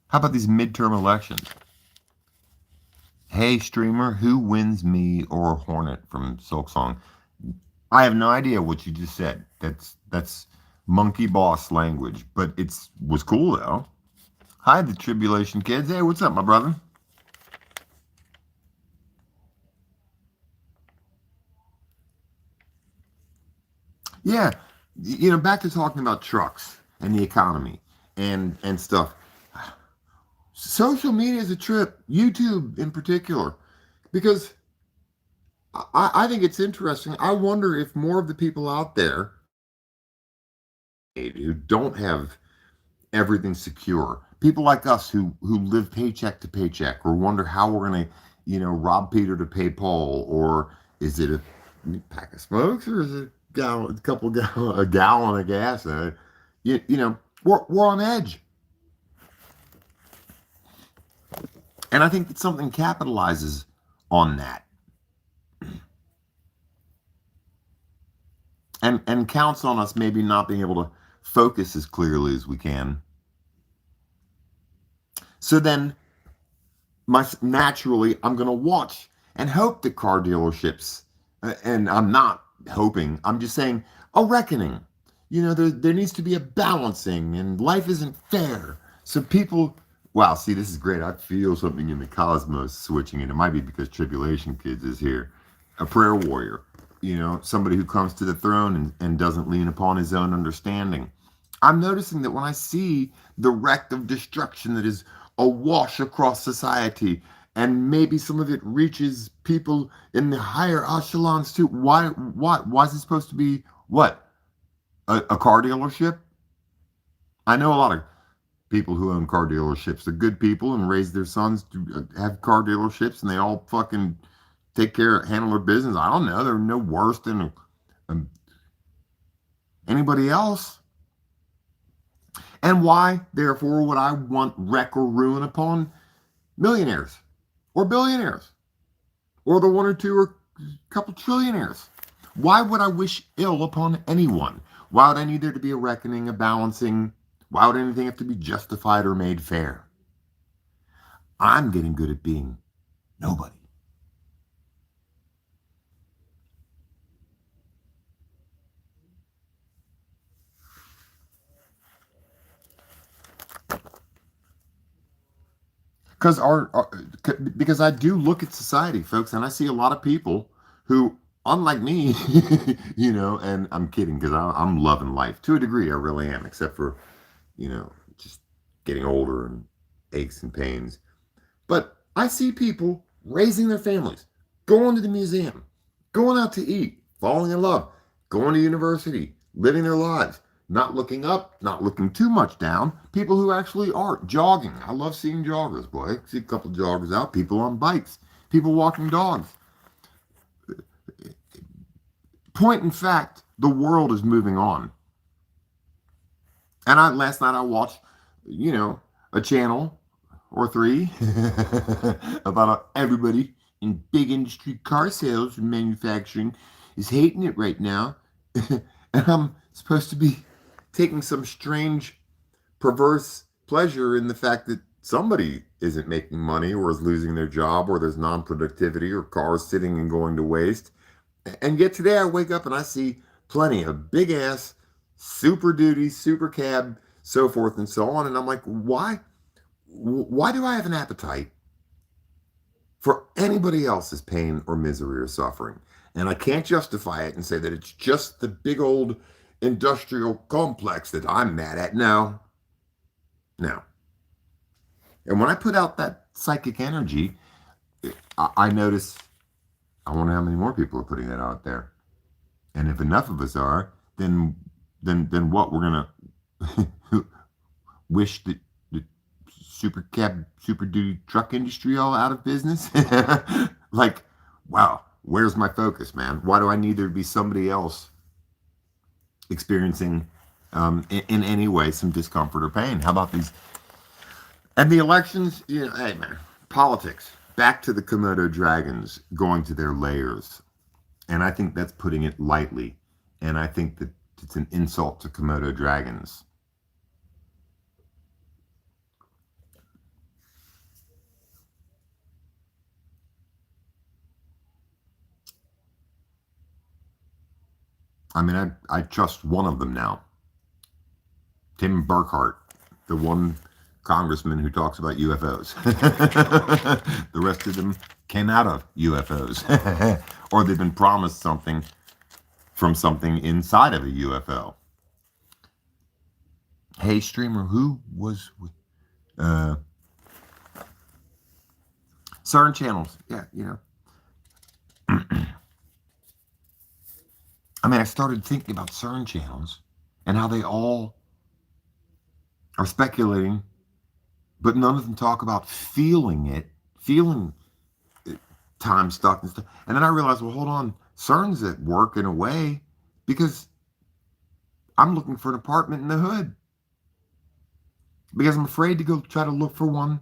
How about these midterm elections? Hey, streamer, who wins, me or Hornet from Silk Song? I have no idea what you just said. That's monkey boss language, but was cool though. Hi, the tribulation kids. Hey, what's up, my brother? Yeah, back to talking about trucks and the economy and stuff. Social media is a trip, YouTube in particular, because I think it's interesting. I wonder if more of the people out there who don't have everything secure, people like us who live paycheck to paycheck, or wonder how we're gonna, rob Peter to pay Paul, or is it a pack of smokes, or is it a gallon of gas? We're on edge, and I think that something capitalizes on that, and counts on us maybe not being able to focus as clearly as we can. So then, naturally, I'm going to watch and hope that car dealerships, and I'm not hoping, I'm just saying, a reckoning. There needs to be a balancing, and life isn't fair. So people, wow, see, this is great. I feel something in the cosmos switching, and it might be because Tribulation Kids is here. A prayer warrior, somebody who comes to the throne and doesn't lean upon his own understanding. I'm noticing that when I see the wreck of destruction that is awash across society, and maybe some of it reaches people in the higher echelons too. Why is it supposed to be what? A car dealership? I know a lot of people who own car dealerships. They're good people and raise their sons to have car dealerships, and they all fucking handle their business. I don't know. They're no worse than anybody else. And why, therefore, would I want wreck or ruin upon millionaires or billionaires or the one or two or couple trillionaires? Why would I wish ill upon anyone? Why would I need there to be a reckoning, a balancing? Why would anything have to be justified or made fair? I'm getting good at being nobody. Because I do look at society, folks, and I see a lot of people who, unlike me, and I'm kidding because I'm loving life to a degree. I really am, except for just getting older and aches and pains. But I see people raising their families, going to the museum, going out to eat, falling in love, going to university, living their lives, not looking up, not looking too much down. People who actually are jogging. I love seeing joggers, boy. I see a couple joggers out, people on bikes, people walking dogs. Point in fact, the world is moving on. And last night I watched, a channel or three about everybody in big industry car sales and manufacturing is hating it right now. And I'm supposed to be taking some strange, perverse pleasure in the fact that somebody isn't making money or is losing their job or there's non-productivity or cars sitting and going to waste. And yet today I wake up and I see plenty of big ass, super duty, super cab, so forth and so on. And I'm like, why? Why do I have an appetite for anybody else's pain or misery or suffering? And I can't justify it and say that it's just the big old industrial complex that I'm mad at. No, no. And when I put out that psychic energy, I notice, I wonder how many more people are putting that out there. And if enough of us are, then what? We're gonna wish that the super cab, super duty truck industry all out of business? Like, wow, where's my focus, man? Why do I need there to be somebody else experiencing, in any way, some discomfort or pain? How about these? And the elections, hey, man, politics. Back to the Komodo dragons going to their layers. And I think that's putting it lightly. And I think that it's an insult to Komodo dragons. I mean, I trust one of them now. Tim Burkhart, the one congressman who talks about UFOs. The rest of them came out of UFOs. Or they've been promised something from something inside of a UFO. Hey, streamer, who was with certain channels? Yeah, you know. I mean, I started thinking about certain channels and how they all are speculating, but none of them talk about feeling time stuck and stuff. And then I realized, well, hold on, CERN's at work in a way because I'm looking for an apartment in the hood because I'm afraid to go try to look for one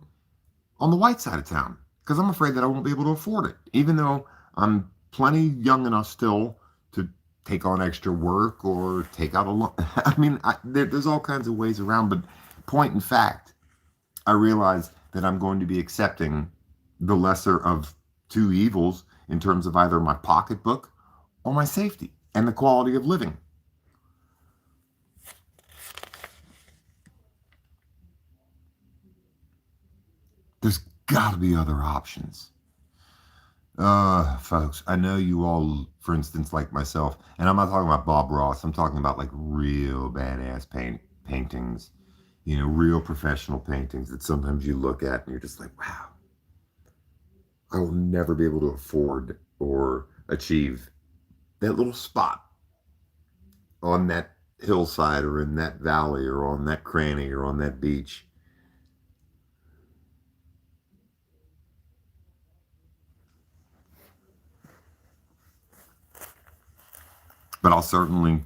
on the white side of town because I'm afraid that I won't be able to afford it, even though I'm plenty young enough still to take on extra work or take out a loan. I mean, there's all kinds of ways around, but point in fact, I realize that I'm going to be accepting the lesser of two evils in terms of either my pocketbook or my safety and the quality of living. There's got to be other options. Folks, I know you all, for instance, like myself, and I'm not talking about Bob Ross, I'm talking about like real badass paintings, you know, real professional paintings that sometimes you look at and you're just like, wow, I will never be able to afford or achieve that little spot on that hillside or in that valley or on that cranny or on that beach. But I'll certainly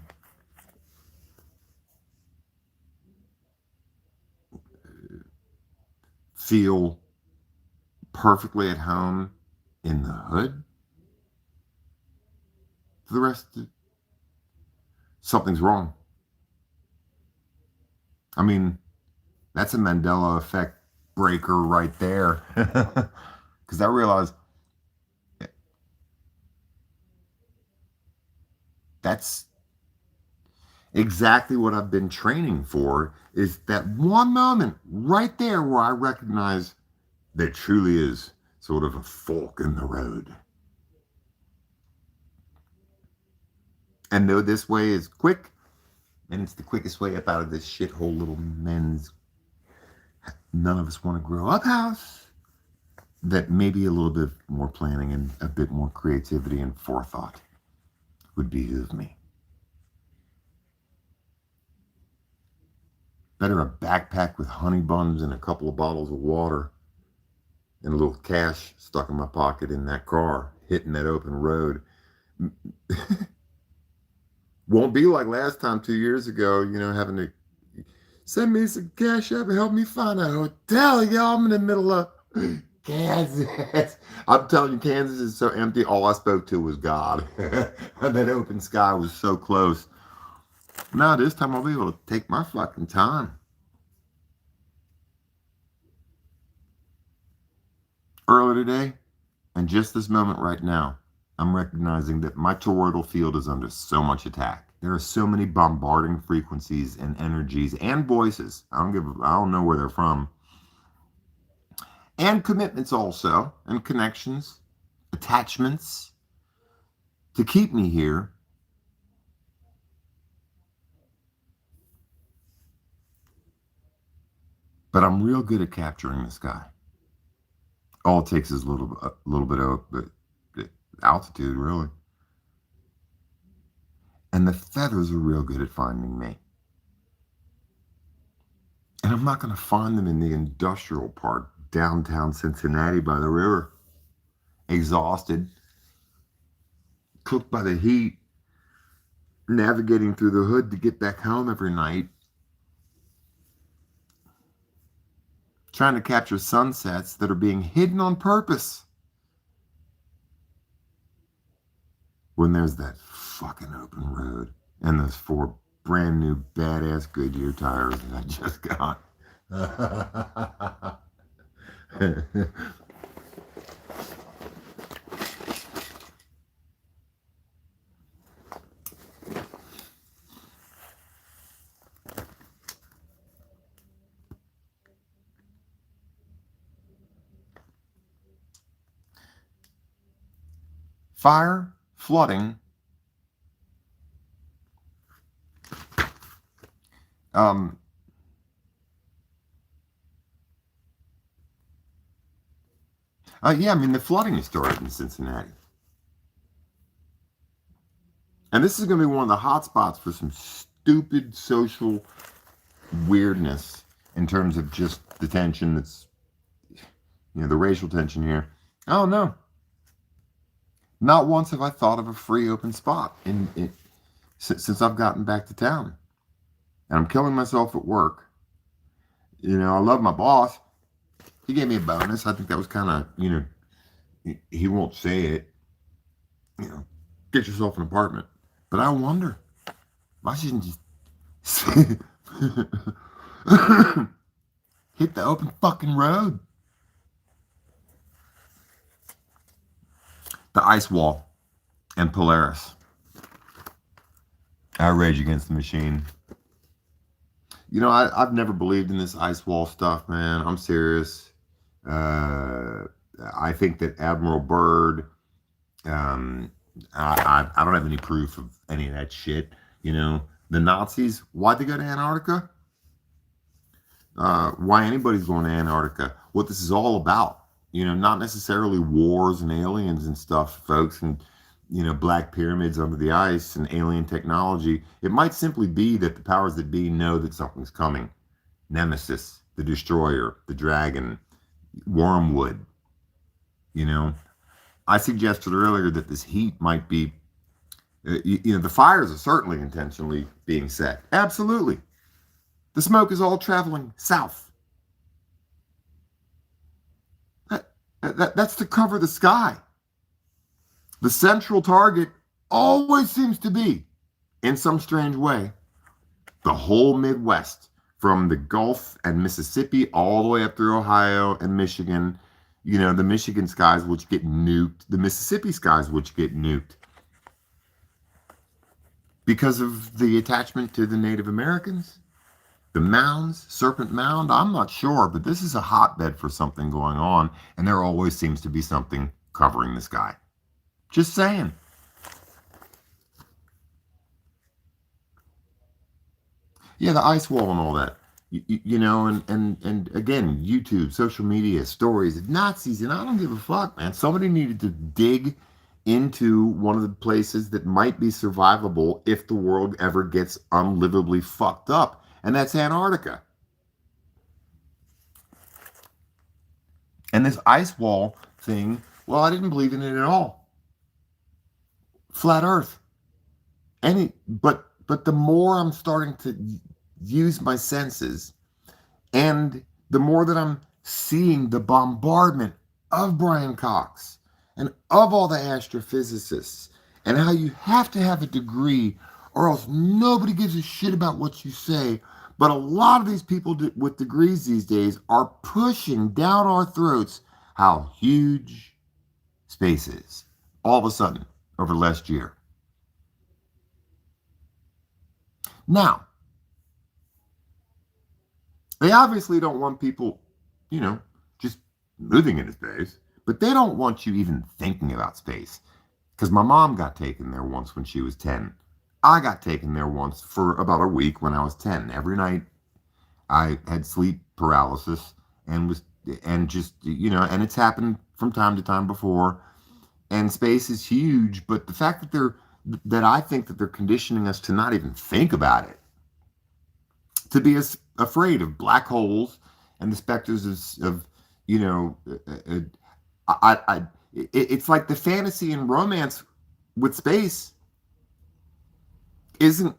feel perfectly at home in the hood for the rest of something's wrong. I mean, that's a Mandela effect breaker right there. Because I realized that's exactly what I've been training for, is that one moment right there where I recognize there truly is sort of a fork in the road. And though this way is quick, and it's the quickest way up out of this shithole little men's none of us want to grow up house, that maybe a little bit more planning and a bit more creativity and forethought would behoove me. Better a backpack with honey buns and a couple of bottles of water and a little cash stuck in my pocket in that car, hitting that open road. Won't be like last time 2 years ago, you know, having to send me some Cashapp and help me find a hotel. Y'all, I'm in the middle of Kansas. I'm telling you, Kansas is so empty. All I spoke to was God. And that open sky was so close. Now this time I'll be able to take my fucking time. Earlier today, and just this moment right now, I'm recognizing that my toroidal field is under so much attack. There are so many bombarding frequencies and energies and voices. I don't know where they're from. And commitments also, and connections, attachments to keep me here. But I'm real good at capturing the sky. All it takes is a little bit of altitude, really. And the feathers are real good at finding me. And I'm not going to find them in the industrial park, downtown Cincinnati by the river. Exhausted, cooked by the heat, navigating through the hood to get back home every night. Trying to capture sunsets that are being hidden on purpose. When there's that fucking open road and those 4 brand new badass Goodyear tires that I just got. fire, flooding, um, yeah, I mean, the flooding has started in Cincinnati. And this is going to be one of the hot spots for some stupid social weirdness in terms of just the tension that's, the racial tension here. I don't know. Not once have I thought of a free open spot since I've gotten back to town. And I'm killing myself at work. I love my boss. He gave me a bonus. I think that was kind of, he won't say it. Get yourself an apartment. But I wonder, why shouldn't you just hit the open fucking road? The Ice Wall and Polaris. I rage against the machine. I've never believed in this ice wall stuff, man. I'm serious. I think that Admiral Byrd, I don't have any proof of any of that shit. The Nazis, why'd they go to Antarctica? Why anybody's going to Antarctica? What this is all about. Not necessarily wars and aliens and stuff, folks, and black pyramids under the ice and alien technology. It might simply be that the powers that be know that something's coming. Nemesis, the Destroyer, the Dragon, Wormwood. I suggested earlier that this heat might be, the fires are certainly intentionally being set. Absolutely. The smoke is all traveling south. That's to cover the sky. The central target always seems to be, in some strange way, the whole Midwest, from the Gulf and Mississippi all the way up through Ohio and Michigan. The Michigan skies which get nuked, the Mississippi skies which get nuked. Because of the attachment to the Native Americans? The mounds, Serpent Mound, I'm not sure, but this is a hotbed for something going on, and there always seems to be something covering the sky. Just saying. Yeah, the ice wall and all that. And again, YouTube, social media, stories of Nazis, and I don't give a fuck, man. Somebody needed to dig into one of the places that might be survivable if the world ever gets unlivably fucked up, and that's Antarctica. And this ice wall thing, well, I didn't believe in it at all. Flat Earth. But the more I'm starting to use my senses, and the more that I'm seeing the bombardment of Brian Cox and of all the astrophysicists, and how you have to have a degree or else nobody gives a shit about what you say. But a lot of these people with degrees these days are pushing down our throats how huge space is all of a sudden over the last year. Now, they obviously don't want people, just moving into space, but they don't want you even thinking about space. Because my mom got taken there once when she was 10. I got taken there once for about a week when I was 10. Every night I had sleep paralysis and it's happened from time to time before. And space is huge, but the fact that I think that they're conditioning us to not even think about it, to be as afraid of black holes and the specters of it's like the fantasy and romance with space isn't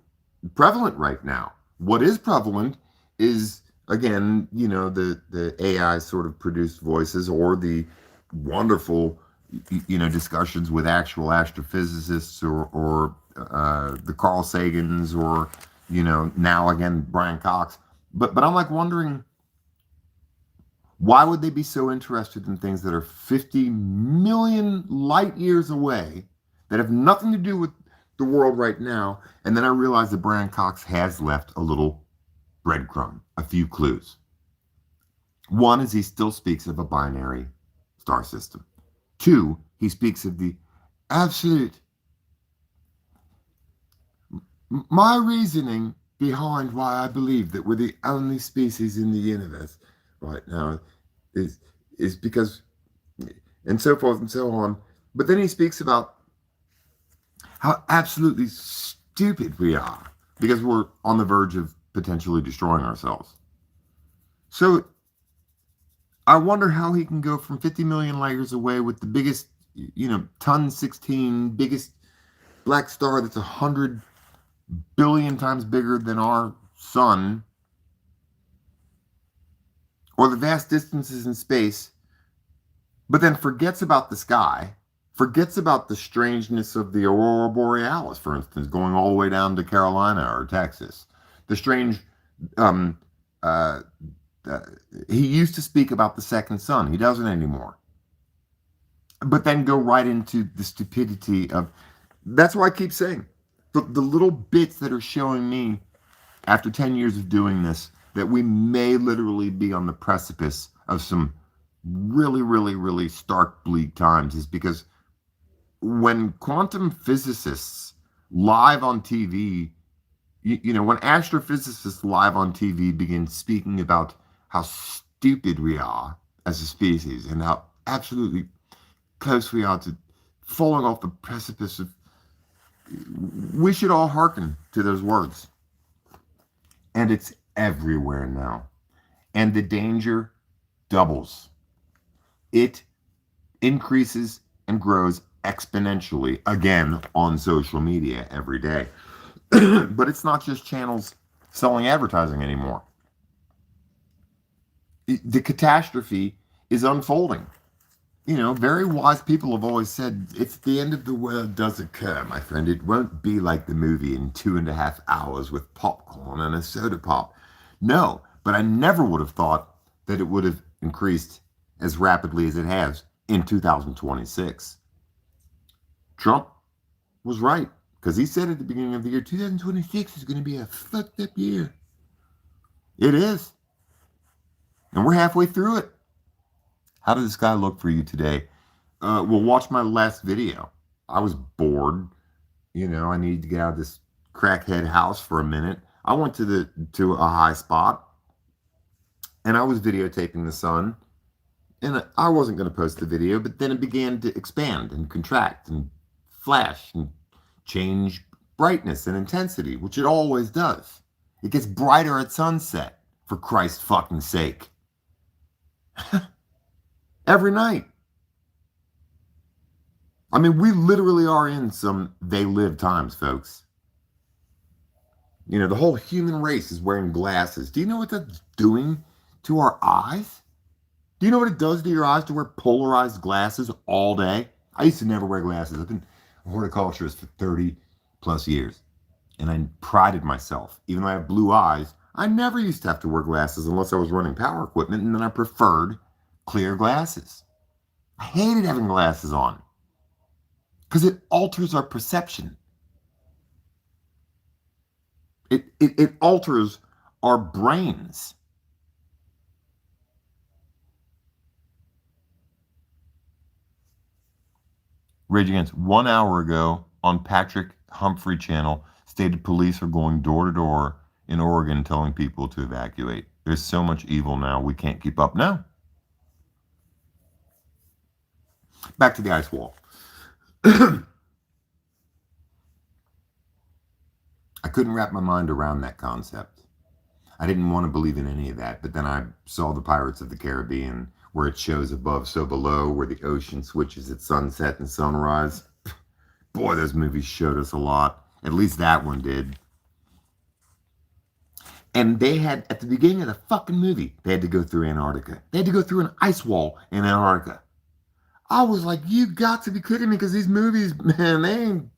prevalent right now. What is prevalent is, again, the AI sort of produced voices, or the wonderful, discussions with actual astrophysicists, or the Carl Sagans, or, now again, Brian Cox. But I'm like wondering, why would they be so interested in things that are 50 million light years away, that have nothing to do with the world right now? And then I realized that Brian Cox has left a little breadcrumb, a few clues. One is he still speaks of a binary star system. Two, he speaks of the absolute. My reasoning behind why I believe that we're the only species in the universe right now is is because, and so forth and so on. But then he speaks about how absolutely stupid we are because we're on the verge of potentially destroying ourselves. So I wonder how he can go from 50 million light years away with the biggest, ton 16, biggest black star that's 100 billion times bigger than our sun, or the vast distances in space, but then forgets about the sky, forgets about the strangeness of the aurora borealis, for instance, going all the way down to Carolina or Texas. The strange, um, uh, uh, he used to speak about the second sun. He doesn't anymore. But then go right into the stupidity of, that's why I keep saying, the little bits that are showing me after 10 years of doing this, that we may literally be on the precipice of some really, really, really stark, bleak times is because when quantum physicists live on TV, when astrophysicists live on TV begin speaking about how stupid we are as a species and how absolutely close we are to falling off the precipice of, we should all hearken to those words. And it's everywhere now. And the danger doubles. It increases and grows exponentially again on social media every day. But it's not just channels selling advertising anymore. The catastrophe is unfolding. Very wise people have always said, if the end of the world does occur, my friend, it won't be like the movie in 2.5 hours with popcorn and a soda pop. No, but I never would have thought that it would have increased as rapidly as it has in 2026. Trump was right, because he said at the beginning of the year, 2026 is going to be a fucked up year. It is. And we're halfway through it. How did this guy look for you today? Well, watch my last video. I was bored. I needed to get out of this crackhead house for a minute. I went to a high spot, and I was videotaping the sun. And I wasn't going to post the video, but then it began to expand and contract and flash and change brightness and intensity, which it always does. It gets brighter at sunset, for Christ's fucking sake. Every night. I mean, we literally are in some they live times, folks. The whole human race is wearing glasses. Do you know what that's doing to our eyes? Do you know what it does to your eyes to wear polarized glasses all day? I used to never wear glasses. I've been a horticulturist for 30 plus years. And I prided myself. Even though I have blue eyes, I never used to have to wear glasses unless I was running power equipment, and then I preferred clear glasses. I hated having glasses on because it alters our perception. It alters our brains. Rage Against 1 hour ago on Patrick Humphrey channel stated police are going door to door in Oregon telling people to evacuate. There's so much evil now, we can't keep up now. Back to the ice wall. I couldn't wrap my mind around that concept. I didn't want to believe in any of that, but then I saw the Pirates of the Caribbean, where it shows above so below, where the ocean switches at sunset and sunrise. Boy, those movies showed us a lot. At least that one did. And they had, at the beginning of the fucking movie, they had to go through Antarctica. They had to go through an ice wall in Antarctica. I was like, you got to be kidding me, because these movies, man, they ain't...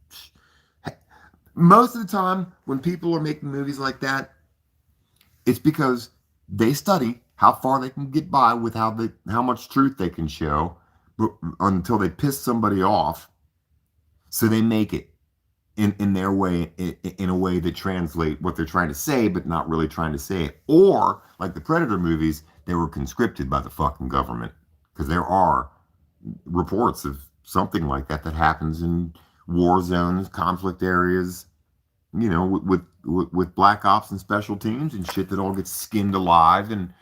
Most of the time, when people are making movies like that, it's because they study how far they can get by with how much truth they can show, but until they piss somebody off, so they make it in their way, in a way that translate what they're trying to say, but not really trying to say it. Or, like the Predator movies, they were conscripted by the fucking government, because there are reports of something like that happens in war zones, conflict areas, with black ops and special teams and shit that all gets skinned alive, and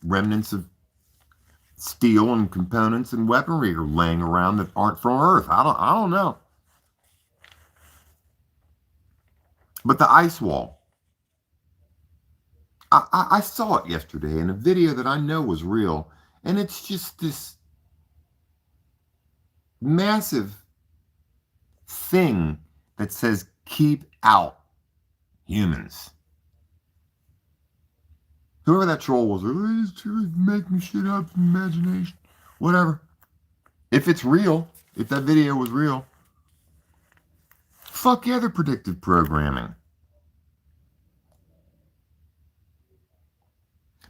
remnants of steel and components and weaponry are laying around that aren't from Earth. I don't know. But the ice wall, I saw it yesterday in a video that I know was real, and it's just this massive thing that says keep out humans. Whoever that troll was, making shit up from imagination. Whatever. If it's real, if that video was real, fuck yeah, they're predictive programming.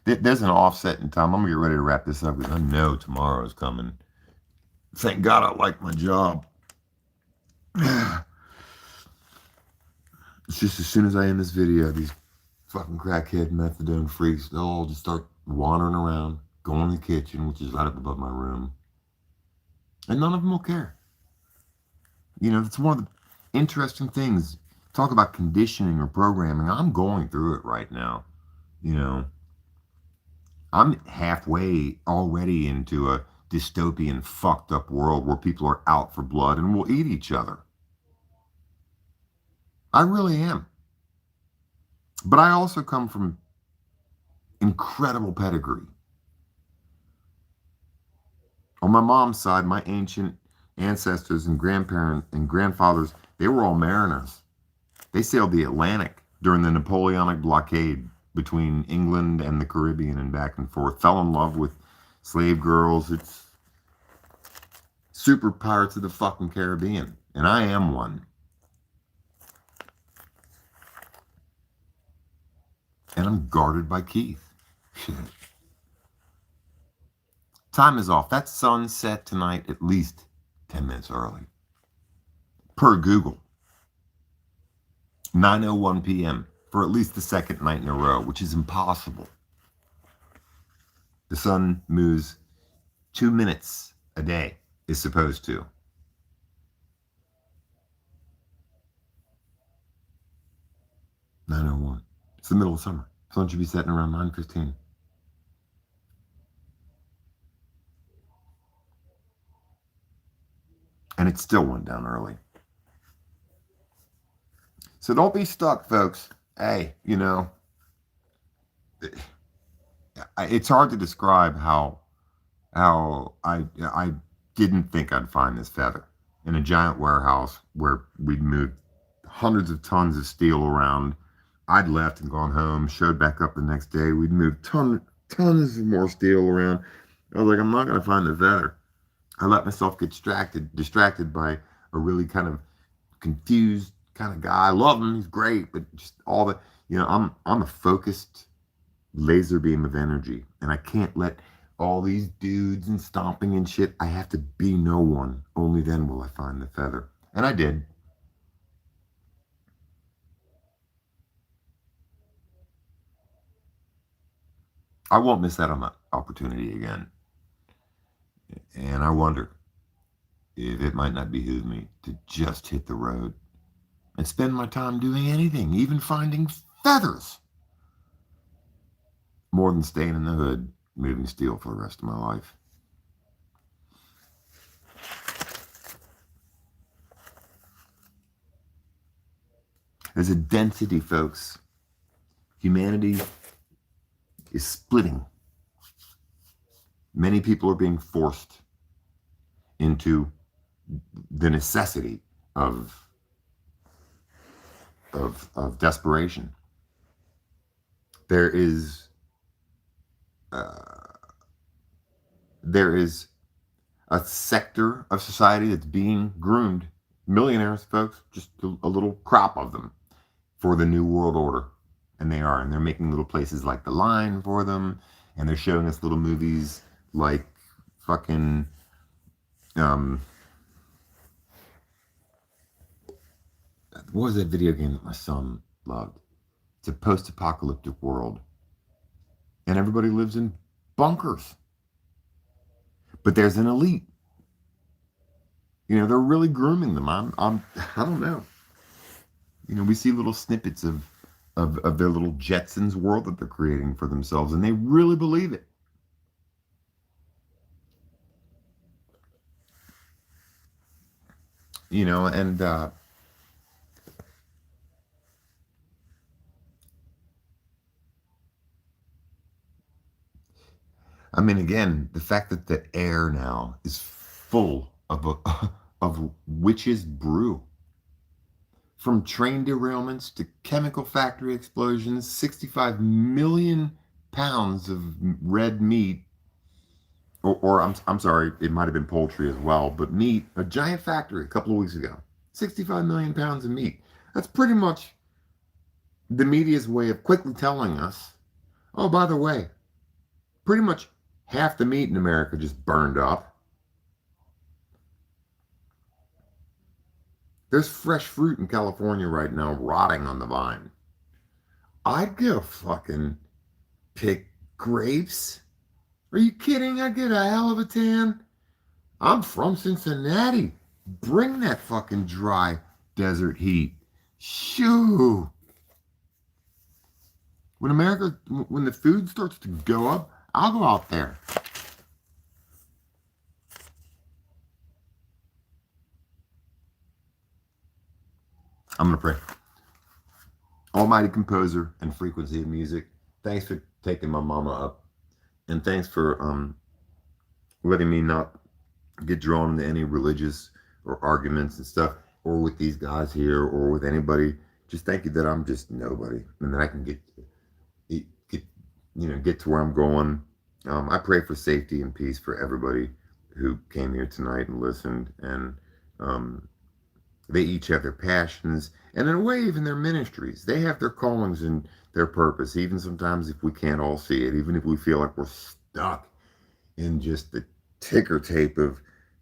There's an offset in time. I'm going to get ready to wrap this up because I know tomorrow is coming. Thank God I like my job. It's just as soon as I end this video, these fucking crackhead methadone freaks, they'll all just start wandering around, going in the kitchen, which is right up above my room. And none of them will care. It's one of the interesting things. Talk about conditioning or programming. I'm going through it right now. I'm halfway already into a dystopian, fucked up world where people are out for blood and will eat each other. I really am. But I also come from incredible pedigree. On my mom's side, my ancient ancestors and grandparents and grandfathers, they were all mariners. They sailed the Atlantic during the Napoleonic blockade between England and the Caribbean and back and forth. Fell in love with slave girls. It's super Pirates of the fucking Caribbean. And I am one. And I'm guarded by Keith. Shit. Time is off. That sun set tonight at least 10 minutes early. Per Google. 9:01 p.m. for at least the second night in a row, which is impossible. The sun moves 2 minutes a day, is supposed to. (9:01). It's the middle of summer. Sun should be setting around 9:15. And it still went down early. So don't be stuck, folks. Hey, it's hard to describe how I didn't think I'd find this feather in a giant warehouse where we'd moved hundreds of tons of steel around. I'd left and gone home, showed back up the next day. We'd moved tons of more steel around. I was like, I'm not going to find the feather. I let myself get distracted by a really kind of confused kind of guy. I love him. He's great. But just all the, I'm a focused laser beam of energy. And I can't let all these dudes and stomping and shit. I have to be no one. Only then will I find the feather. And I did. I won't miss that opportunity again. And I wonder if it might not behoove me to just hit the road and spend my time doing anything, even finding feathers, more than staying in the hood moving steel for the rest of my life. There's a density, folks. Humanity is splitting. Many people are being forced into the necessity of desperation. There is a sector of society that's being groomed. Millionaires, folks, just a little crop of them, for the New World Order. And they're making little places like The Line for them, and they're showing us little movies like fucking what was that video game that my son loved? It's a post-apocalyptic world, and everybody lives in bunkers, but there's an elite, They're really grooming them. I don't know. We see little snippets of their little Jetsons world that they're creating for themselves, and they really believe it. And I mean, again, the fact that the air now is full of witches brew, from train derailments to chemical factory explosions, 65 million pounds of red meat, or I'm sorry, it might have been poultry as well, but meat, a giant factory a couple of weeks ago, 65 million pounds of meat. That's pretty much the media's way of quickly telling us, oh, by the way, pretty much half the meat in America just burned up. There's fresh fruit in California right now rotting on the vine. I'd go fucking pick grapes. Are you kidding? I'd get a hell of a tan. I'm from Cincinnati. Bring that fucking dry desert heat. Shoo. When the food starts to go up, I'll go out there. I'm going to pray. Almighty composer and frequency of music, thanks for taking my mama up. And thanks for letting me not get drawn into any religious or arguments and stuff, or with these guys here, or with anybody. Just thank you that I'm just nobody, and that I can get to where I'm going. I pray for safety and peace for everybody who came here tonight and listened, and they each have their passions, and in a way, even their ministries. They have their callings and their purpose, even sometimes if we can't all see it, even if we feel like we're stuck in just the ticker tape of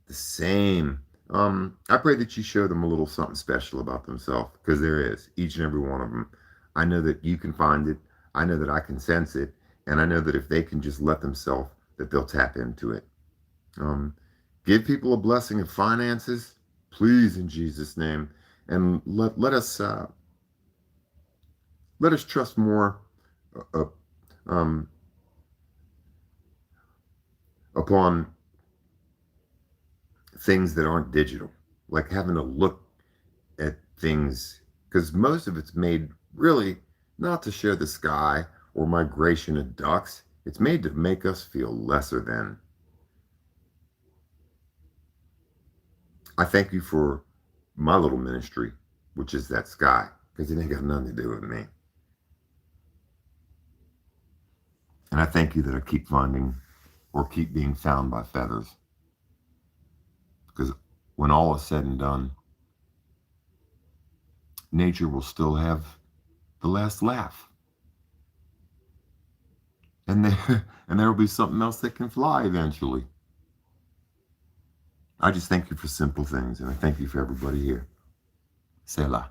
the same. I pray that you show them a little something special about themselves, because there is, each and every one of them. I know that you can find it. I know that I can sense it. And I know that if they can just let themselves, that they'll tap into it. Give people a blessing of finances, please, in Jesus' name. And let us trust more upon things that aren't digital, like having to look at things, because most of it's made really not to show the sky or migration of ducks. It's made to make us feel lesser than. I thank you for my little ministry, which is that sky, because it ain't got nothing to do with me. And I thank you that I keep finding or keep being found by feathers. Because when all is said and done, nature will still have the last laugh. And there will be something else that can fly eventually. I just thank you for simple things, and I thank you for everybody here. Selah.